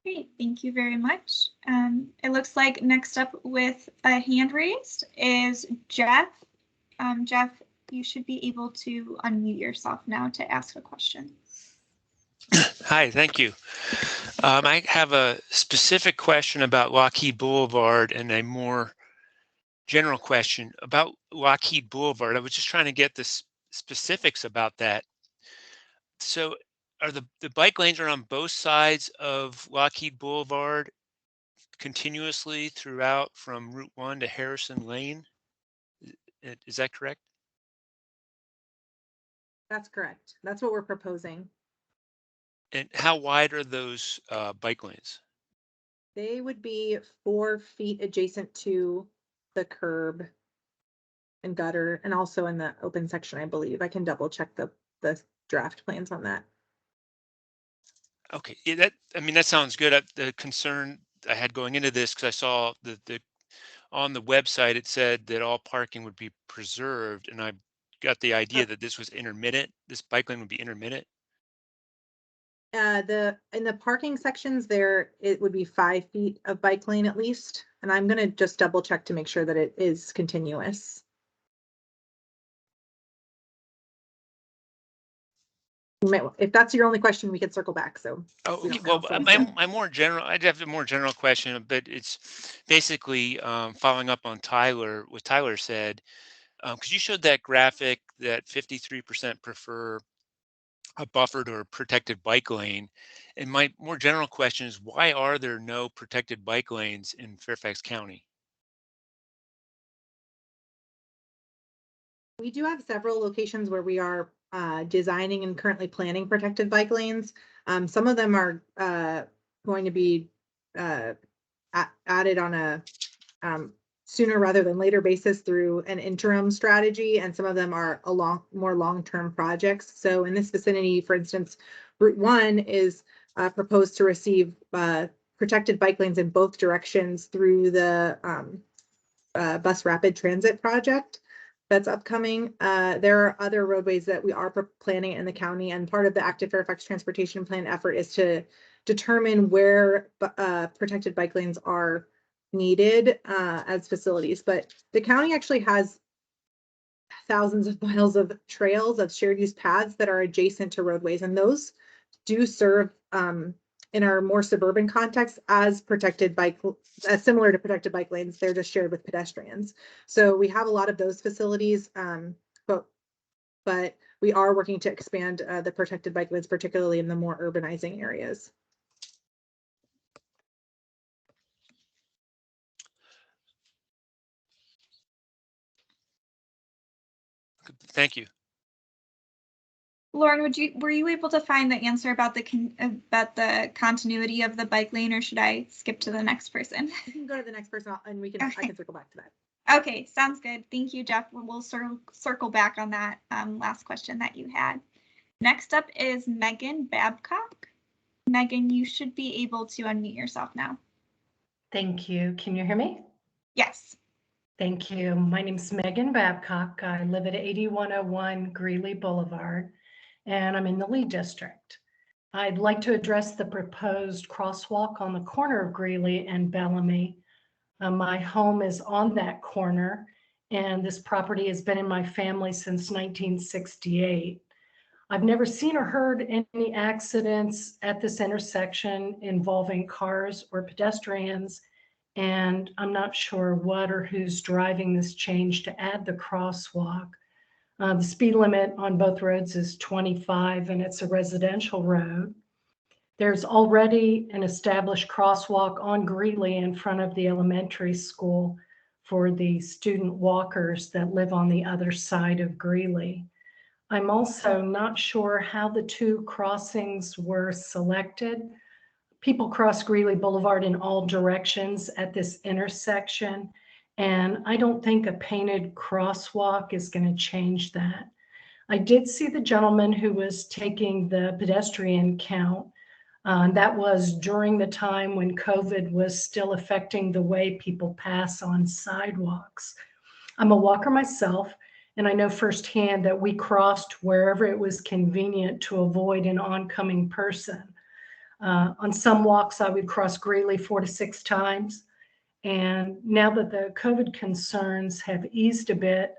Great, thank you very much. It looks like next up with a hand raised is Jeff. Jeff, you should be able to unmute yourself now to ask a question. Hi, thank you. I have a specific question about Lockheed Boulevard and a more general question about Lockheed Boulevard. I was just trying to get the specifics about that. So are the bike lanes are on both sides of Lockheed Boulevard continuously throughout from Route 1 to Harrison Lane? Is that correct? That's correct. That's what we're proposing. And how wide are those bike lanes? They would be 4 feet adjacent to the curb and gutter, and also in the open section, I believe. I can double check the draft plans on that. Okay, yeah, that sounds good. The concern I had going into this, because I saw the on the website it said that all parking would be preserved, and I got the idea that this was intermittent. This bike lane would be intermittent. In the parking sections there, it would be 5 feet of bike lane at least, and I'm gonna just double check to make sure that it is continuous. If that's your only question, we could circle back. So. Oh, okay. Well, I'm more general. I'd have a more general question, but it's basically following up on what Tyler said, because you showed that graphic that 53% prefer a buffered or protected bike lane. And my more general question is, why are there no protected bike lanes in Fairfax County? We do have several locations where we are designing and currently planning protected bike lanes. Some of them are going to be added on a sooner rather than later basis through an interim strategy, and some of them are more long-term projects. So in this vicinity, for instance, Route 1 is proposed to receive protected bike lanes in both directions through the bus rapid transit project that's upcoming. There are other roadways that we are planning in the county, and part of the Active Fairfax Transportation Plan effort is to determine where protected bike lanes are needed as facilities. But the county actually has thousands of miles of trails of shared use paths that are adjacent to roadways, and those do serve in our more suburban context as protected bike, similar to protected bike lanes. They're just shared with pedestrians. So we have a lot of those facilities, but but we are working to expand the protected bike lanes, particularly in the more urbanizing areas. Thank you. Lauren, were you able to find the answer about the continuity of the bike lane, or should I skip to the next person? You can go to the next person, and I can circle back to that. Okay, sounds good. Thank you, Jeff. We'll circle back on that last question that you had. Next up is Megan Babcock. Megan, you should be able to unmute yourself now. Thank you. Can you hear me? Yes. Thank you. My name is Megan Babcock. I live at 8101 Greeley Boulevard, and I'm in the Lee District. I'd like to address the proposed crosswalk on the corner of Greeley and Bellamy. My home is on that corner, and this property has been in my family since 1968. I've never seen or heard any accidents at this intersection involving cars or pedestrians, and I'm not sure what or who's driving this change to add the crosswalk. The speed limit on both roads is 25, and it's a residential road. There's already an established crosswalk on Greeley in front of the elementary school for the student walkers that live on the other side of Greeley. I'm also not sure how the two crossings were selected. People cross Greeley Boulevard in all directions at this intersection, and I don't think a painted crosswalk is going to change that. I did see the gentleman who was taking the pedestrian count. That was during the time when COVID was still affecting the way people pass on sidewalks. I'm a walker myself, and I know firsthand that we crossed wherever it was convenient to avoid an oncoming person. On some walks, I would cross Greeley 4 to 6 times. And now that the COVID concerns have eased a bit,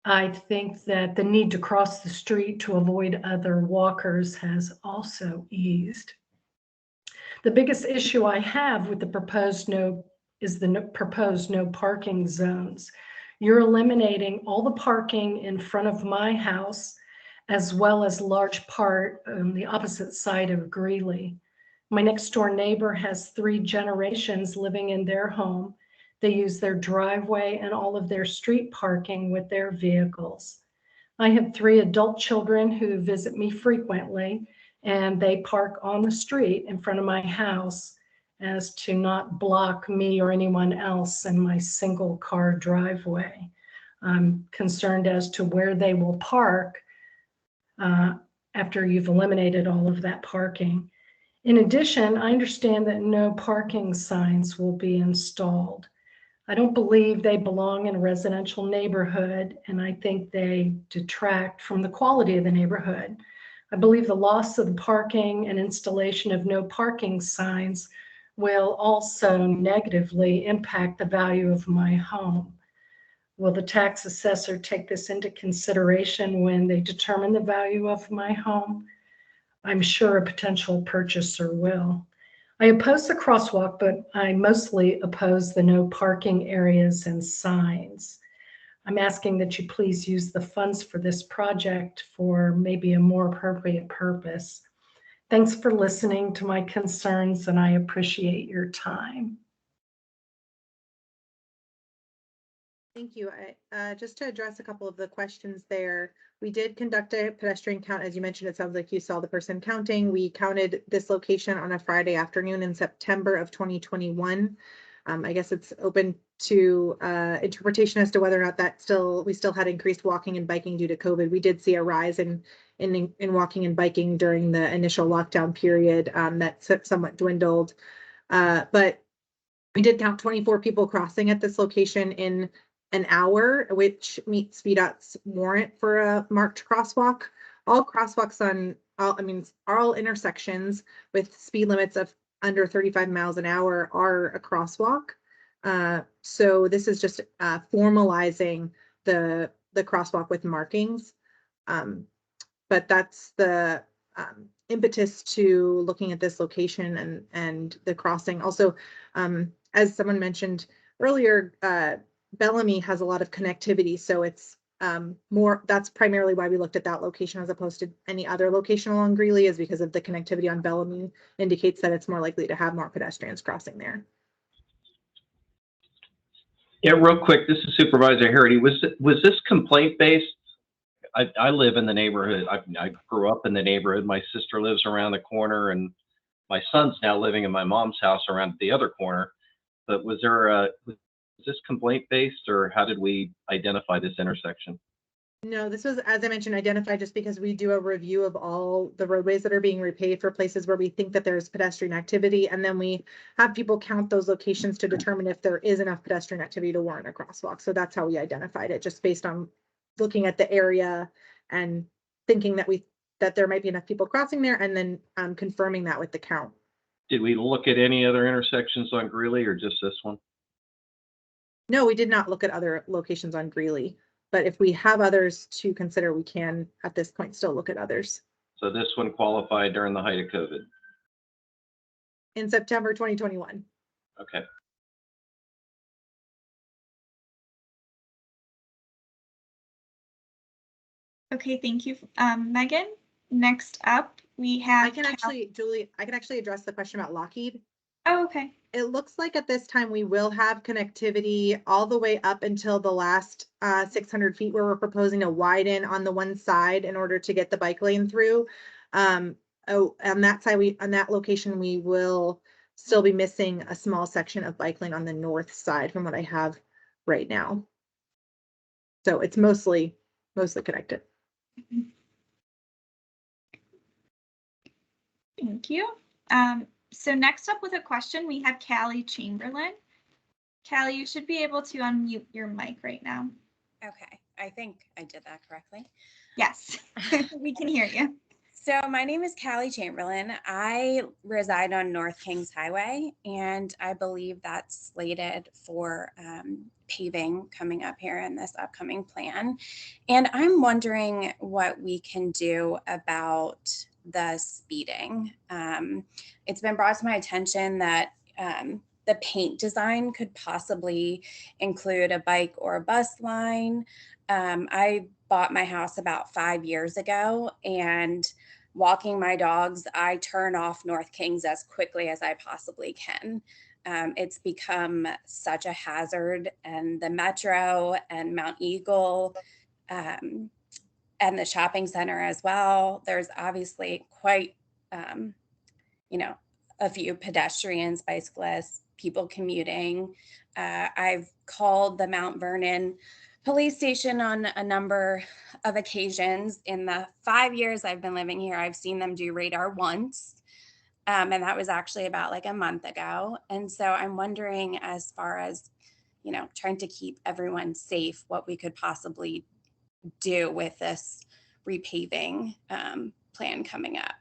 I think that the need to cross the street to avoid other walkers has also eased. The biggest issue I have with the proposed proposed no parking zones. You're eliminating all the parking in front of my house, as well as large part on the opposite side of Greeley. My next door neighbor has 3 generations living in their home. They use their driveway and all of their street parking with their vehicles. I have 3 adult children who visit me frequently, and they park on the street in front of my house as to not block me or anyone else in my single car driveway. I'm concerned as to where they will park after you've eliminated all of that parking. In addition, I understand that no parking signs will be installed. I don't believe they belong in a residential neighborhood, and I think they detract from the quality of the neighborhood. I believe the loss of the parking and installation of no parking signs will also negatively impact the value of my home. Will the tax assessor take this into consideration when they determine the value of my home? I'm sure a potential purchaser will. I oppose the crosswalk, but I mostly oppose the no parking areas and signs. I'm asking that you please use the funds for this project for maybe a more appropriate purpose. Thanks for listening to my concerns, and I appreciate your time. Thank you. Just to address a couple of the questions there, we did conduct a pedestrian count. As you mentioned, it sounds like you saw the person counting. We counted this location on a Friday afternoon in September of 2021. I guess it's open to interpretation as to whether or not that we still had increased walking and biking due to COVID. We did see a rise in walking and biking during the initial lockdown period that somewhat dwindled. But we did count 24 people crossing at this location in an hour, which meets VDOT's warrant for a marked crosswalk. All crosswalks are all intersections with speed limits of under 35 miles an hour are a crosswalk. So this is just formalizing the crosswalk with markings. But that's the impetus to looking at this location and the crossing. Also, as someone mentioned earlier, Bellamy has a lot of connectivity, so it's that's primarily why we looked at that location as opposed to any other location along Greeley, is because of the connectivity on Bellamy indicates that it's more likely to have more pedestrians crossing there. Yeah, real quick, this is Supervisor Harity. Was this complaint based? I live in the neighborhood. I grew up in the neighborhood. My sister lives around the corner, and my son's now living in my mom's house around the other corner. But was this complaint based, or how did we identify this intersection? No, this was, as I mentioned, identified just because we do a review of all the roadways that are being repaved for places where we think that there's pedestrian activity. And then we have people count those locations to determine if there is enough pedestrian activity to warrant a crosswalk. So that's how we identified it, just based on looking at the area and thinking that there might be enough people crossing there, and then confirming that with the count. Did we look at any other intersections on Greeley, or just this one? No, we did not look at other locations on Greeley, but if we have others to consider, we can at this point still look at others. So this one qualified during the height of COVID? In September 2021. Okay. Okay, thank you, Megan. Next up, we have. Julie, I can actually address the question about Lockheed. Oh, okay. It looks like at this time we will have connectivity all the way up until the last 600 feet, where we're proposing to widen on the one side in order to get the bike lane through. On that side, on that location, we will still be missing a small section of bike lane on the north side from what I have right now. So it's mostly connected. Thank you. So next up with a question, we have Callie Chamberlain. Callie, you should be able to unmute your mic right now. Okay, I think I did that correctly. Yes, we can hear you. So my name is Callie Chamberlain. I reside on North Kings Highway, and I believe that's slated for paving coming up here in this upcoming plan. And I'm wondering what we can do about the speeding. It's been brought to my attention that the paint design could possibly include a bike or a bus line. I bought my house about 5 years ago, and walking my dogs, I turn off North Kings as quickly as I possibly can. It's become such a hazard, and the Metro and Mount Eagle and the shopping center as well. There's obviously quite, a few pedestrians, bicyclists, people commuting. I've called the Mount Vernon police station on a number of occasions. In the 5 years I've been living here, I've seen them do radar once. And that was actually about like a month ago. And so I'm wondering, as far as, trying to keep everyone safe, what we could possibly do with this repaving plan coming up.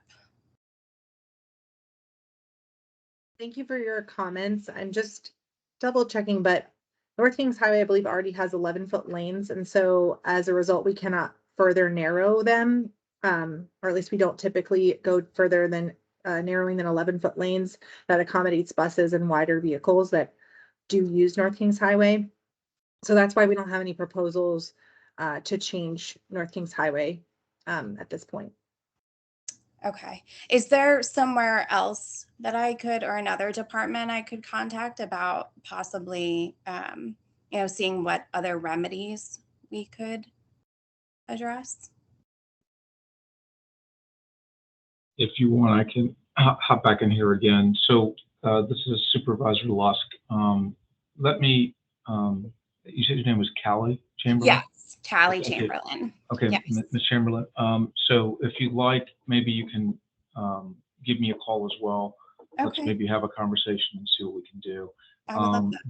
Thank you for your comments. I'm just double checking, but North Kings Highway, I believe, already has 11-foot lanes. And so as a result, we cannot further narrow them, or at least we don't typically go further than narrowing than 11-foot lanes that accommodates buses and wider vehicles that do use North Kings Highway. So that's why we don't have any proposals to change North Kings Highway at this point. Okay. Is there somewhere else that I could, or another department I could contact about possibly, seeing what other remedies we could address? If you want, I can hop back in here again. So this is Supervisor Lusk. Let me, you said your name was Callie Chamberlain? Yes, Callie Okay. Chamberlain. Okay, Yes. Ms. Chamberlain. So if you'd like, maybe you can give me a call as well. Let's Okay. maybe have a conversation and see what we can do. I would love that.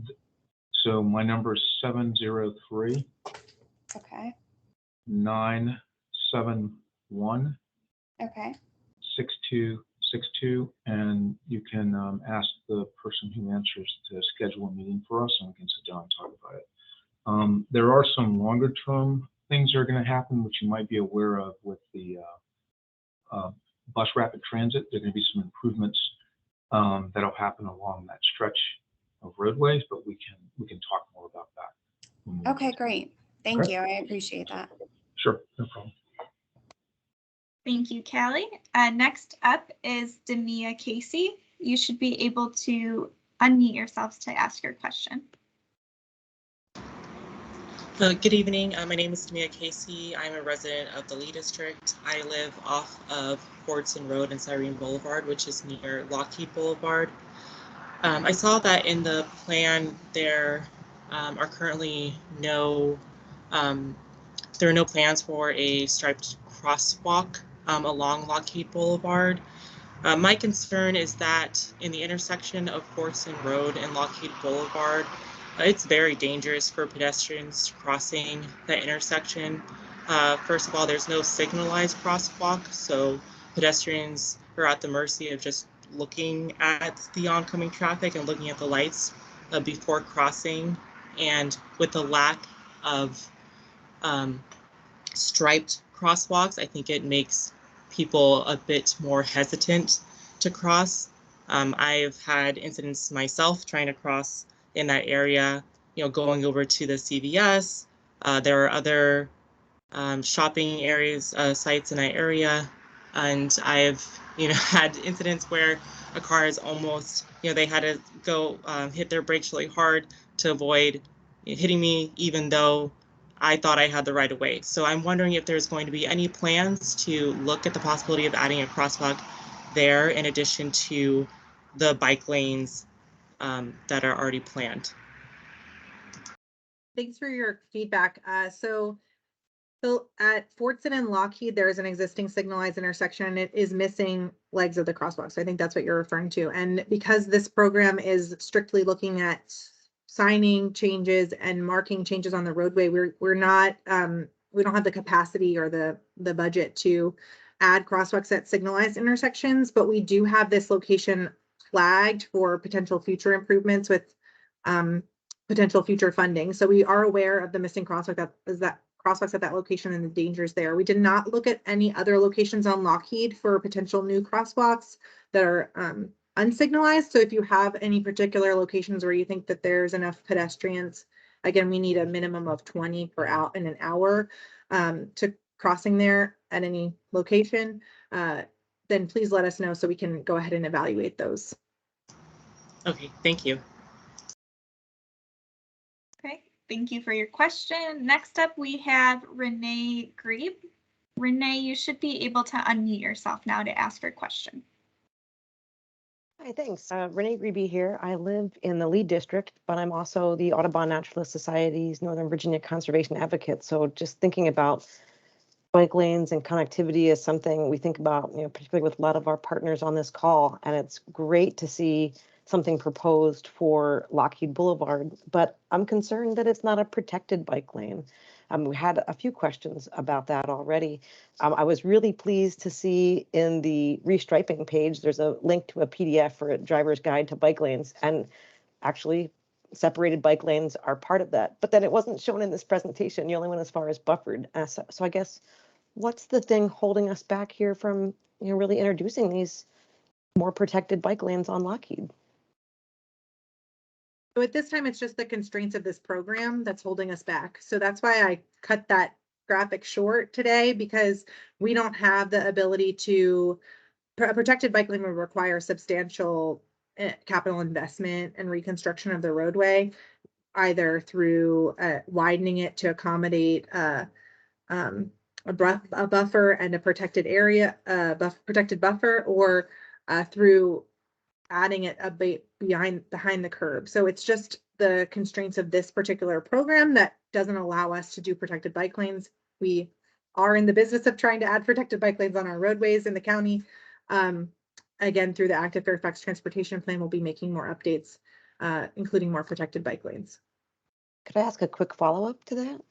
So my number is 703 Okay. 971 Okay. 6262, and you can ask the person who answers to schedule a meeting for us, and we can sit down and talk about it. There are some longer term things that are going to happen, which you might be aware of with the bus rapid transit. There are going to be some improvements that'll happen along that stretch of roadways, but we can talk more about that. Okay, great. Thank Okay. you. I appreciate that. Sure, no problem. Thank you, Callie. Next up is Demia Casey. You should be able to unmute yourselves to ask your question. Good evening. My name is Demia Casey. I'm a resident of the Lee District. I live off of Fordson Road and Cyrene Boulevard, which is near Lockheed Boulevard. I saw that in the plan there are currently no, there are no plans for a striped crosswalk along Lockheed Boulevard. My concern is that in the intersection of Fordson Road and Lockheed Boulevard, it's very dangerous for pedestrians crossing that intersection. First of all, there's no signalized crosswalk, so pedestrians are at the mercy of just looking at the oncoming traffic and looking at the lights before crossing. And with the lack of striped crosswalks, I think it makes people a bit more hesitant to cross. I've had incidents myself trying to cross in that area, going over to the CVS. There are other shopping areas, sites in that area. And I've, had incidents where a car is almost, they had to go hit their brakes really hard to avoid hitting me, even though I thought I had the right of way. So I'm wondering if there's going to be any plans to look at the possibility of adding a crosswalk there in addition to the bike lanes that are already planned. Thanks for your feedback. So at Fordson and Lockheed, there is an existing signalized intersection and it is missing legs of the crosswalk. So I think that's what you're referring to. And because this program is strictly looking at signing changes and marking changes on the roadway, we're not, we don't have the capacity or the budget to add crosswalks at signalized intersections, but we do have this location flagged for potential future improvements with potential future funding. So we are aware of the missing crosswalk crosswalks at that location and the dangers there. We did not look at any other locations on Lockheed for potential new crosswalks that are unsignalized. So if you have any particular locations where you think that there's enough pedestrians, again, we need a minimum of 20 per hour in an hour to crossing there at any location, then please let us know so we can go ahead and evaluate those. Okay, thank you. Okay, thank you for your question. Next up, we have Renee Grebe. Renee, you should be able to unmute yourself now to ask your question. Hi, thanks. Renee Grebe here. I live in the Lee District, but I'm also the Audubon Naturalist Society's Northern Virginia Conservation Advocate. So just thinking about bike lanes and connectivity is something we think about, particularly with a lot of our partners on this call. And it's great to see something proposed for Lockheed Boulevard, but I'm concerned that it's not a protected bike lane. We had a few questions about that already. I was really pleased to see in the restriping page, there's a link to a PDF for a driver's guide to bike lanes, and actually separated bike lanes are part of that. But then it wasn't shown in this presentation. You only went as far as buffered. So I guess, what's the thing holding us back here from really introducing these more protected bike lanes on Lockheed? So at this time, it's just the constraints of this program that's holding us back. So that's why I cut that graphic short today, because we don't have the ability to, a protected bike lane would require substantial capital investment and reconstruction of the roadway, either through widening it to accommodate a buffer and a protected area, protected buffer, or through adding it a bit behind the curb. So it's just the constraints of this particular program that doesn't allow us to do protected bike lanes. We are in the business of trying to add protected bike lanes on our roadways in the county. Again, through the active Fairfax Transportation Plan, we'll be making more updates, including more protected bike lanes. Could I ask a quick follow-up to that?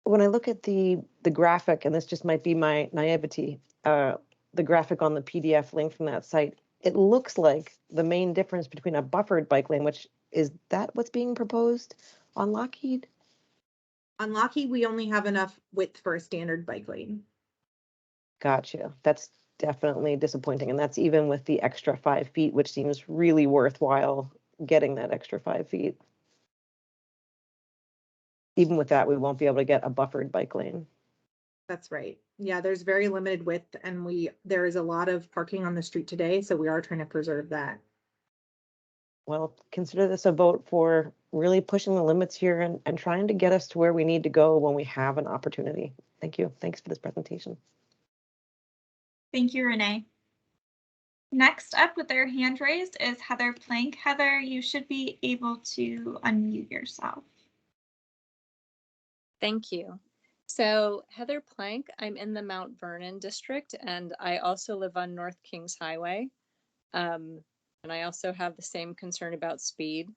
When I look at the graphic, and this just might be my naivety, the graphic on the PDF link from that site, it looks like the main difference between a buffered bike lane, which is that what's being proposed on Lockheed? On Lockheed, we only have enough width for a standard bike lane. Gotcha. That's definitely disappointing. And that's even with the extra 5 feet, which seems really worthwhile getting that extra 5 feet. even with that, we won't be able to get a buffered bike lane. That's right. Yeah, there's very limited width and there is a lot of parking on the street today, so we are trying to preserve that. Well, consider this a vote for really pushing the limits here and trying to get us to where we need to go when we have an opportunity. Thank you. Thanks for this presentation. Thank you, Renee. Next up with their hand raised is Heather Plank. Heather, you should be able to unmute yourself. Thank you. So Heather Plank, I'm in the Mount Vernon district, and I also live on North Kings Highway. And I also have the same concern about speed.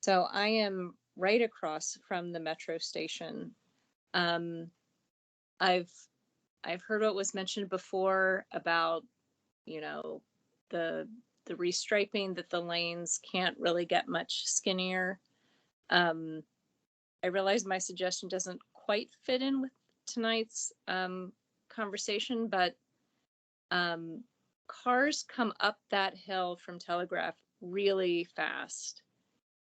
So I am right across from the metro station. I've heard what was mentioned before about, you know, the restriping, that the lanes can't really get much skinnier. I realize my suggestion doesn't quite fit in with tonight's conversation, but cars come up that hill from Telegraph really fast,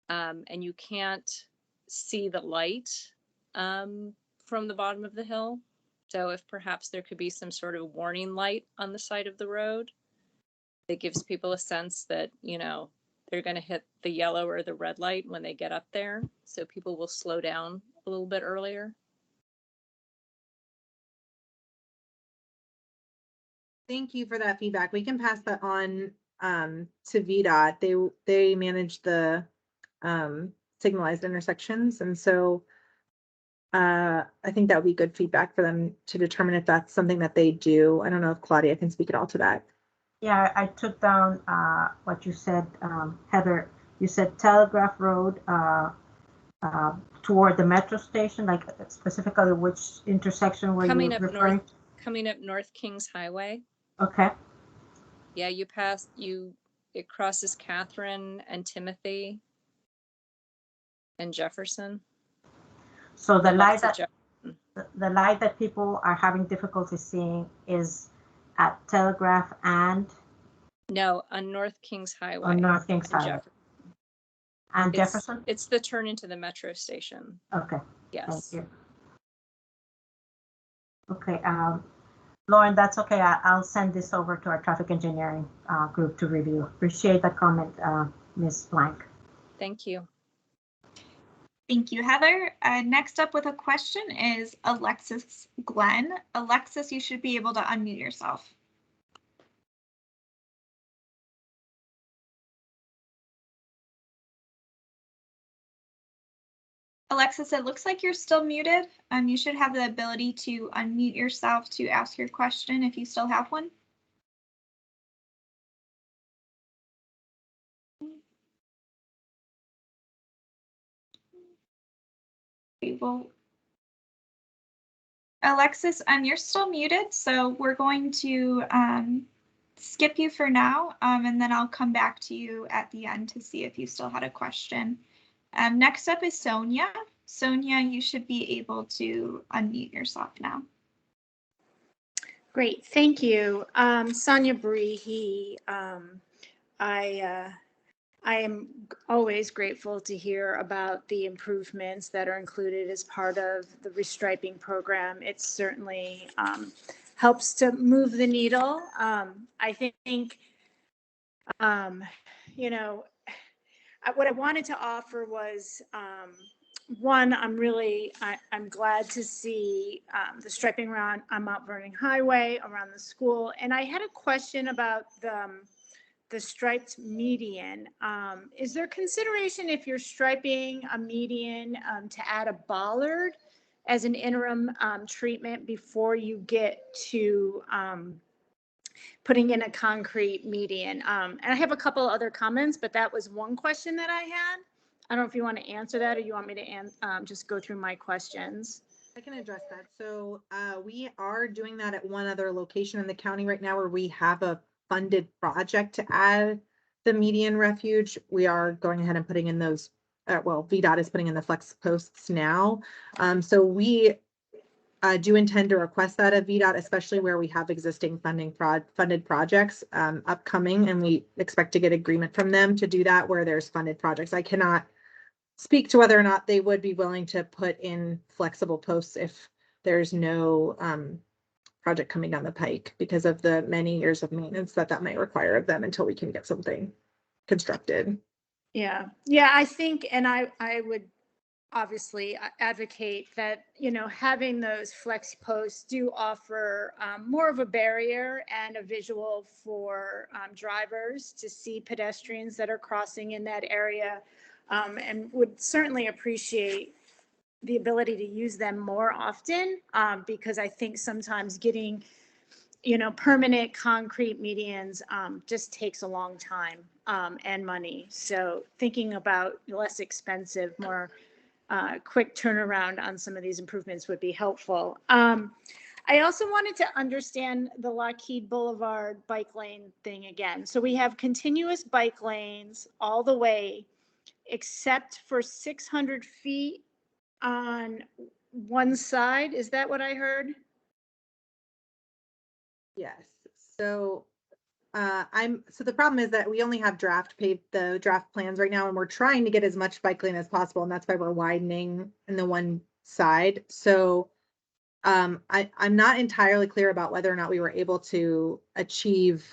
and you can't see the light from the bottom of the hill. So if perhaps there could be some sort of warning light on the side of the road that gives people a sense that, you know, they're going to hit the yellow or the red light when they get up there, so people will slow down a little bit earlier. Thank you for that feedback. We can pass that on to VDOT. They manage the signalized intersections, and so I think that would be good feedback for them to determine if that's something that they do. I don't know if Claudia can speak at all to that. Yeah, I took down what you said, Heather. You said Telegraph Road toward the metro station, like specifically which intersection were Coming you up referring? north, coming up North Kings Highway. Okay. Yeah, it crosses Catherine and Timothy and Jefferson. So the light Lots of that the light that people are having difficulty seeing is at Telegraph and No, on North Kings Highway. on North Kings and Highway. Jefferson. And Jefferson? It's the turn into the metro station. Okay. Yes. Thank you. Okay, Lauren, that's okay. I'll send this over to our traffic engineering group to review. Appreciate that comment, Ms. Blank. Thank you. Thank you, Heather. Next up with a question is Alexis Glenn. Alexis, you should be able to unmute yourself. Alexis, it looks like you're still muted. You should have the ability to unmute yourself to ask your question if you still have one. Well, Alexis, you're still muted, so we're going to skip you for now, and then I'll come back to you at the end to see if you still had a question. Next up is Sonia. Sonia, you should be able to unmute yourself now. Great, thank you. Sonia Brehe. I am always grateful to hear about the improvements that are included as part of the restriping program. It certainly helps to move the needle. I think, you know, what I wanted to offer was, one, I'm glad to see the striping around on Mount Vernon Highway, around the school. And I had a question about the striped median. Is there consideration if you're striping a median to add a bollard as an interim treatment before you get to putting in a concrete median? And I have a couple other comments, but that was one question that I had. I don't know if you want to answer that or you want me to just go through my questions. I can address that. So we are doing that at one other location in the county right now where we have a funded project to add the median refuge. We are going ahead and putting in those, well, VDOT is putting in the flex posts now. So we do intend to request that of VDOT, especially where we have existing funded projects upcoming, and we expect to get agreement from them to do that where there's funded projects. I cannot speak to whether or not they would be willing to put in flexible posts if there's no project coming down the pike, because of the many years of maintenance that might require of them until we can get something constructed. Yeah, I think, and I would obviously advocate that, having those flex posts do offer more of a barrier and a visual for drivers to see pedestrians that are crossing in that area, and would certainly appreciate the ability to use them more often, because I think sometimes getting permanent concrete medians just takes a long time and money. So thinking about less expensive, more quick turnaround on some of these improvements would be helpful. I also wanted to understand the Lockheed Boulevard bike lane thing again. So we have continuous bike lanes all the way, except for 600 feet on one side. Is that what I heard? Yes. So so the problem is that we only have the draft plans right now, and we're trying to get as much bike lane as possible, and that's why we're widening in the one side. So I'm not entirely clear about whether or not we were able to achieve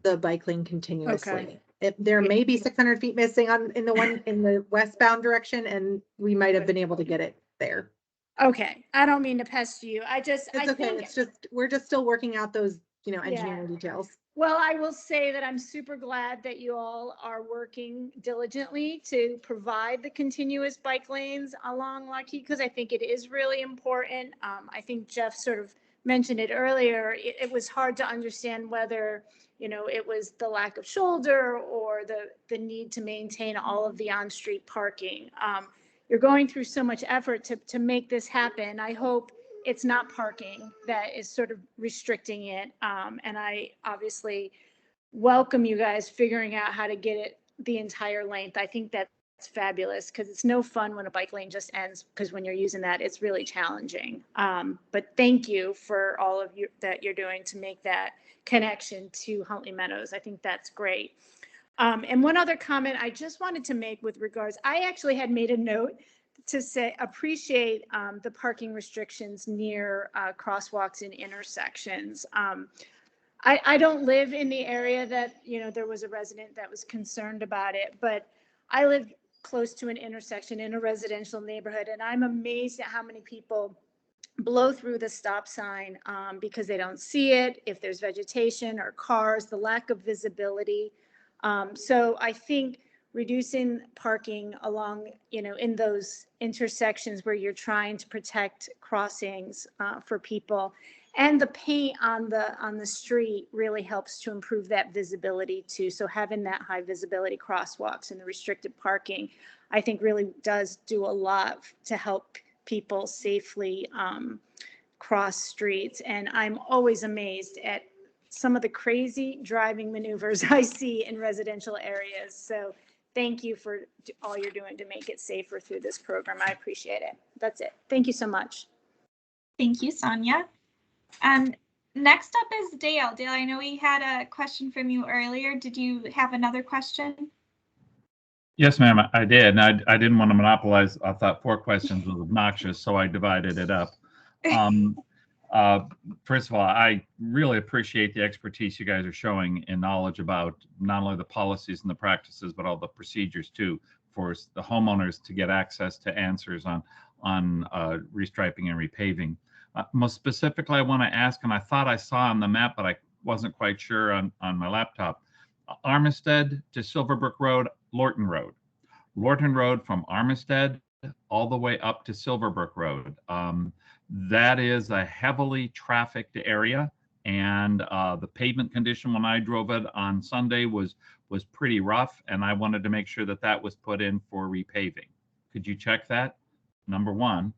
the bike lane continuously. Okay. There may be 600 feet missing in the westbound direction, and we might have been able to get it there. Okay, I don't mean to pest you. I It's okay. think, It's just we're just still working out those engineering details. well, I will say that I'm super glad that you all are working diligently to provide the continuous bike lanes along Lockheed, because I think it is really important. I think Jeff sort of mentioned it earlier. It was hard to understand whether it was the lack of shoulder or the need to maintain all of the on-street parking. You're going through so much effort to make this happen. I hope it's not parking that is sort of restricting it. And I obviously welcome you guys figuring out how to get it the entire length. I think that's fabulous, because it's no fun when a bike lane just ends, because when you're using that, it's really challenging. But thank you for all of you that you're doing to make that connection to Huntley Meadows. I think that's great. And one other comment I just wanted to make with regards, I actually had made a note to say appreciate the parking restrictions near crosswalks and intersections. I don't live in the area that, there was a resident that was concerned about it, but I live close to an intersection in a residential neighborhood, and I'm amazed at how many people blow through the stop sign because they don't see it, if there's vegetation or cars, the lack of visibility. So I think reducing parking along, in those intersections where you're trying to protect crossings for people, and the paint on the street really helps to improve that visibility too. So having that high visibility crosswalks and the restricted parking, I think really does do a lot to help people safely cross streets. And I'm always amazed at some of the crazy driving maneuvers I see in residential areas. So thank you for all you're doing to make it safer through this program. I appreciate it. That's it. Thank you so much. Thank you, Sonia. Next up is Dale. Dale, I know we had a question from you earlier. Did you have another question? Yes, ma'am, I did. And I didn't want to monopolize. I thought 4 questions was obnoxious, so I divided it up. First of all, I really appreciate the expertise you guys are showing and knowledge about not only the policies and the practices, but all the procedures too, for the homeowners to get access to answers on restriping and repaving. Most specifically, I want to ask, and I thought I saw on the map, but I wasn't quite sure on my laptop, Armistead to Silverbrook Road, Lorton Road. Lorton Road from Armistead all the way up to Silverbrook Road. That is a heavily trafficked area, and the pavement condition when I drove it on Sunday was pretty rough, and I wanted to make sure that was put in for repaving. Could you check that? Number one.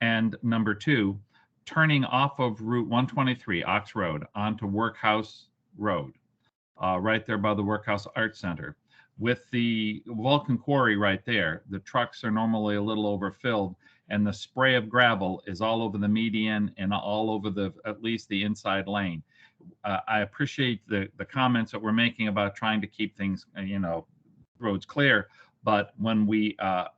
And number two, turning off of Route 123, Ox Road, onto Workhouse Road, right there by the Workhouse Art Center. With the Vulcan Quarry right there, the trucks are normally a little overfilled, and the spray of gravel is all over the median and all over at least the inside lane. I appreciate the comments that we're making about trying to keep things, roads clear, But when we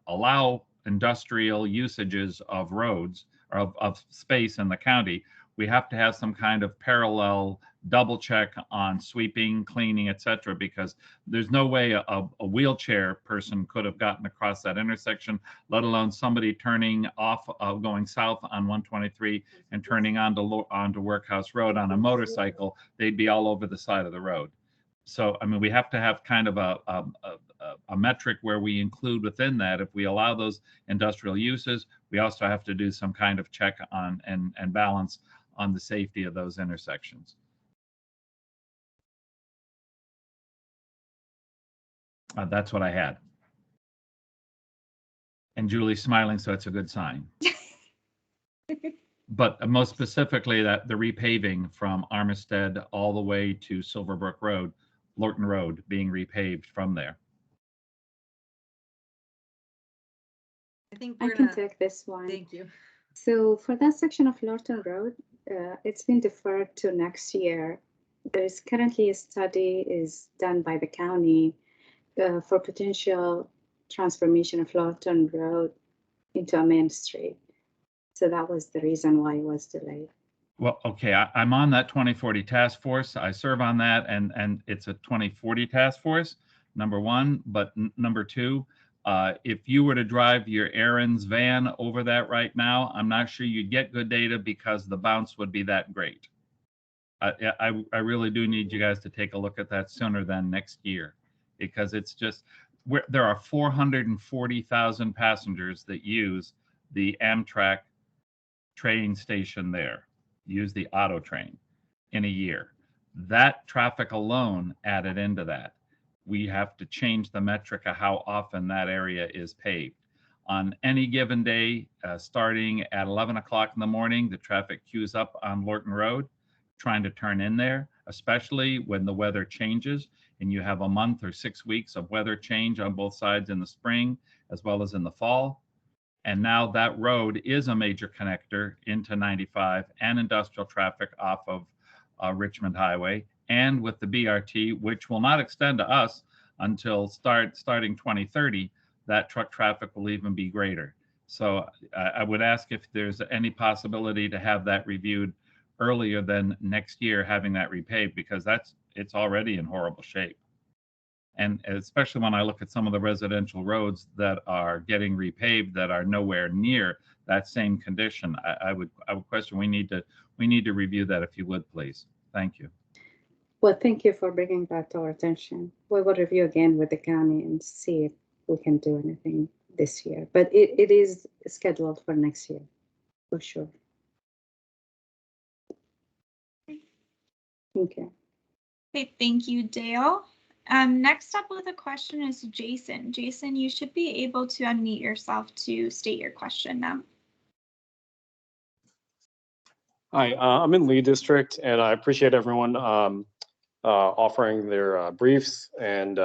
allow industrial usages of roads or of space in the county, we have to have some kind of parallel double check on sweeping, cleaning, etc., because there's no way a wheelchair person could have gotten across that intersection, let alone somebody turning off, going south on 123 and turning onto Workhouse Road on a motorcycle. They'd be all over the side of the road. So, I mean, we have to have kind of a metric where we include within that, if we allow those industrial uses, we also have to do some kind of check on and balance on the safety of those intersections. That's what I had. And Julie's smiling, so it's a good sign. But most specifically, that the repaving from Armistead all the way to Silverbrook Road, Lorton Road, being repaved from there. I think I can take this one. Thank you. So for that section of Lorton Road, it's been deferred to next year. There is currently a study is done by the county for potential transformation of Lorton Road into a main street. So that was the reason why it was delayed. Well, okay, I'm on that 2040 task force. I serve on that, and it's a 2040 task force, number one. But number two, if you were to drive your errands van over that right now, I'm not sure you'd get good data because the bounce would be that great. I really do need you guys to take a look at that sooner than next year, because it's just, there are 440,000 passengers that use the Amtrak train station there, use the auto train in a year. That traffic alone added into that. We have to change the metric of how often that area is paved. On any given day, starting at 11 o'clock in the morning, the traffic queues up on Lorton Road, trying to turn in there, especially when the weather changes and you have a month or 6 weeks of weather change on both sides in the spring as well as in the fall. And now that road is a major connector into 95 and industrial traffic off of Richmond Highway, and with the BRT, which will not extend to us until starting 2030, that truck traffic will even be greater. So I would ask if there's any possibility to have that reviewed earlier than next year, having that repaved, because it's already in horrible shape. And especially when I look at some of the residential roads that are getting repaved that are nowhere near that same condition, I would question, we need to review that, if you would, please. Thank you. Well, thank you for bringing that to our attention. We will review again with the county and see if we can do anything this year, but it is scheduled for next year, for sure. Thank you. Okay, thank you, Dale. Next up with a question is Jason. Jason, you should be able to unmute yourself to state your question now. Hi, I'm in Lee District, and I appreciate everyone offering their briefs and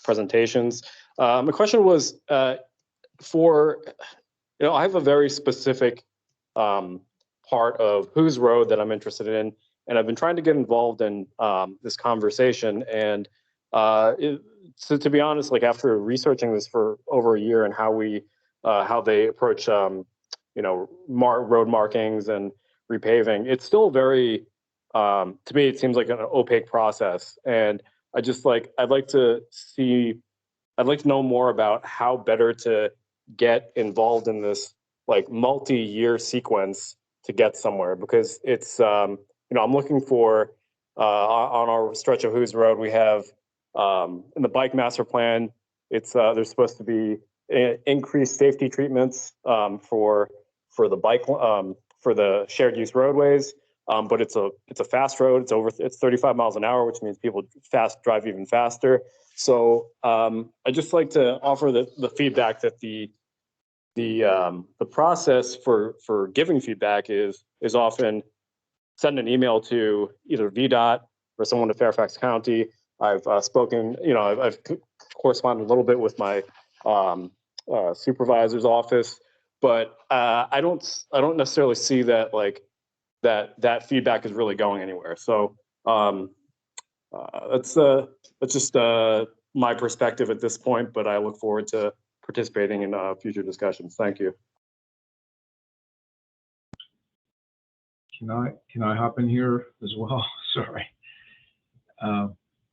presentations. My question was for, I have a very specific part of Who's Road that I'm interested in, and I've been trying to get involved in this conversation. And so to be honest, like after researching this for over a year and how they approach, road markings and repaving, it's still very, to me, it seems like an opaque process. And I'd like to know more about how better to get involved in this like multi-year sequence to get somewhere, because it's, I'm looking for, on our stretch of Who's Road, we have, in the bike master plan, it's, there's supposed to be increased safety treatments for the bike, for the shared use roadways, but it's a fast road. It's 35 miles an hour, which means people drive even faster. So I just like to offer the feedback that the process for giving feedback is often send an email to either VDOT or someone at Fairfax County. I've spoken, I've corresponded a little bit with my supervisor's office, but I don't necessarily see that that feedback is really going anywhere. So that's just my perspective at this point, but I look forward to participating in future discussions. Thank you. Can I hop in here as well? Sorry.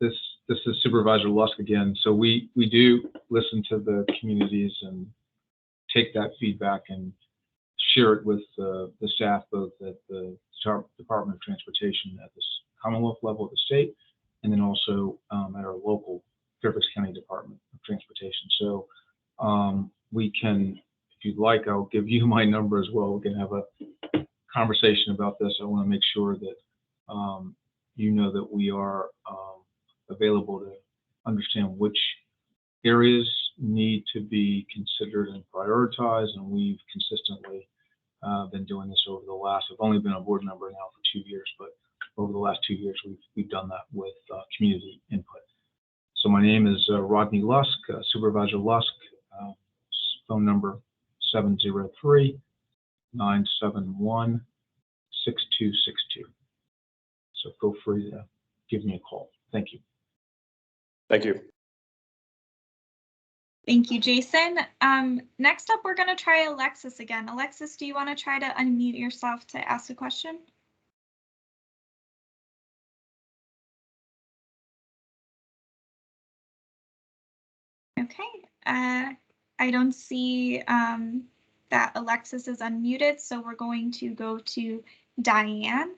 This is Supervisor Lusk again. So we do listen to the communities and take that feedback and share it with the staff, both at the Department of Transportation at the Commonwealth level of the state, and then also at our local Fairfax County Department of Transportation. So we can, if you'd like, I'll give you my number as well. We can have a conversation about this. I want to make sure that you know that we are available to understand which areas need to be considered and prioritized, and we've consistently been doing this over the last, I've only been a board member now for 2 years, but over the last 2 years, we've done that with community input. So my name is Rodney Lusk, Supervisor Lusk, phone number 703-971-6262. So feel free to give me a call. Thank you. Thank you. Thank you, Jason. Next up, we're going to try Alexis again. Alexis, do you want to try to unmute yourself to ask a question? Okay. I don't see that Alexis is unmuted, so we're going to go to Diane.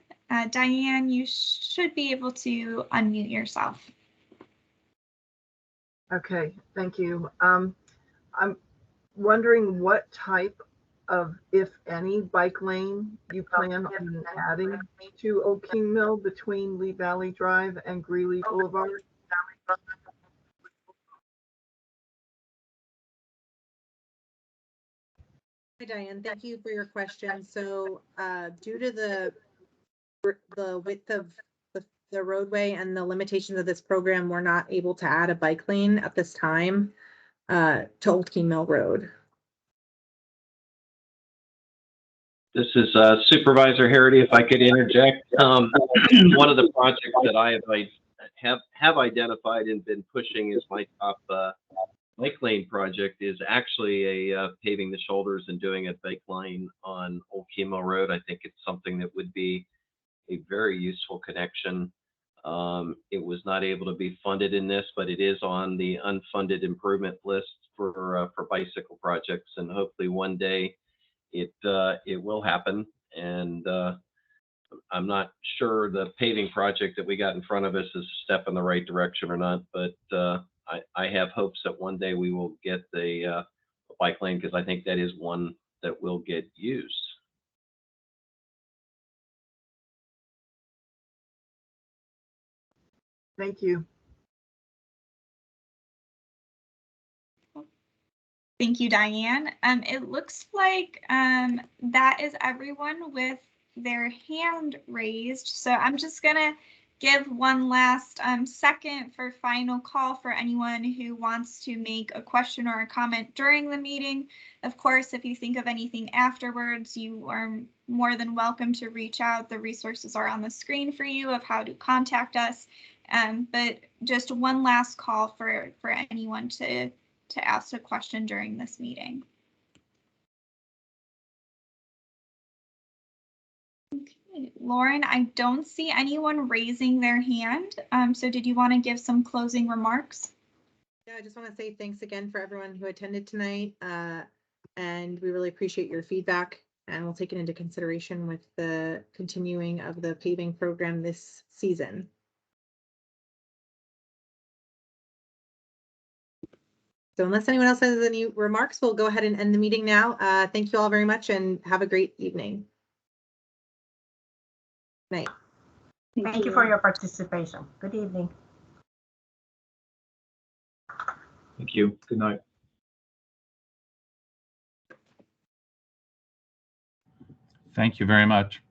Diane, you should be able to unmute yourself. Okay, thank you. I'm wondering what type of, if any, bike lane you plan on adding to Old King Mill between Lee Valley Drive and Greeley Boulevard? Hi, Diane. Thank you for your question. So due to the width of the roadway and the limitations of this program, we're not able to add a bike lane at this time to Old King Mill Road. This is Supervisor Harity. If I could interject, one of the projects that I have identified and been pushing as my top bike lane project is actually a paving the shoulders and doing a bike lane on Old King Mill Road. I think it's something that would be a very useful connection. It was not able to be funded in this, but it is on the unfunded improvement list for bicycle projects, and hopefully one day it will happen. And I'm not sure the paving project that we got in front of us is a step in the right direction or not, but I have hopes that one day we will get the bike lane, because I think that is one that will get used. Thank you. Thank you, Diane. It looks like that is everyone with their hand raised. So I'm just gonna give one last second for final call for anyone who wants to make a question or a comment during the meeting. Of course, if you think of anything afterwards, you are more than welcome to reach out. The resources are on the screen for you of how to contact us. But just one last call for anyone to ask a question during this meeting. Okay, Lauren, I don't see anyone raising their hand. So did you want to give some closing remarks? Yeah, I just want to say thanks again for everyone who attended tonight. And we really appreciate your feedback, and we'll take it into consideration with the continuing of the paving program this season. So unless anyone else has any remarks, we'll go ahead and end the meeting now. Thank you all very much and have a great evening. Night. Thank you for your participation. Good evening. Thank you. Good night. Thank you very much.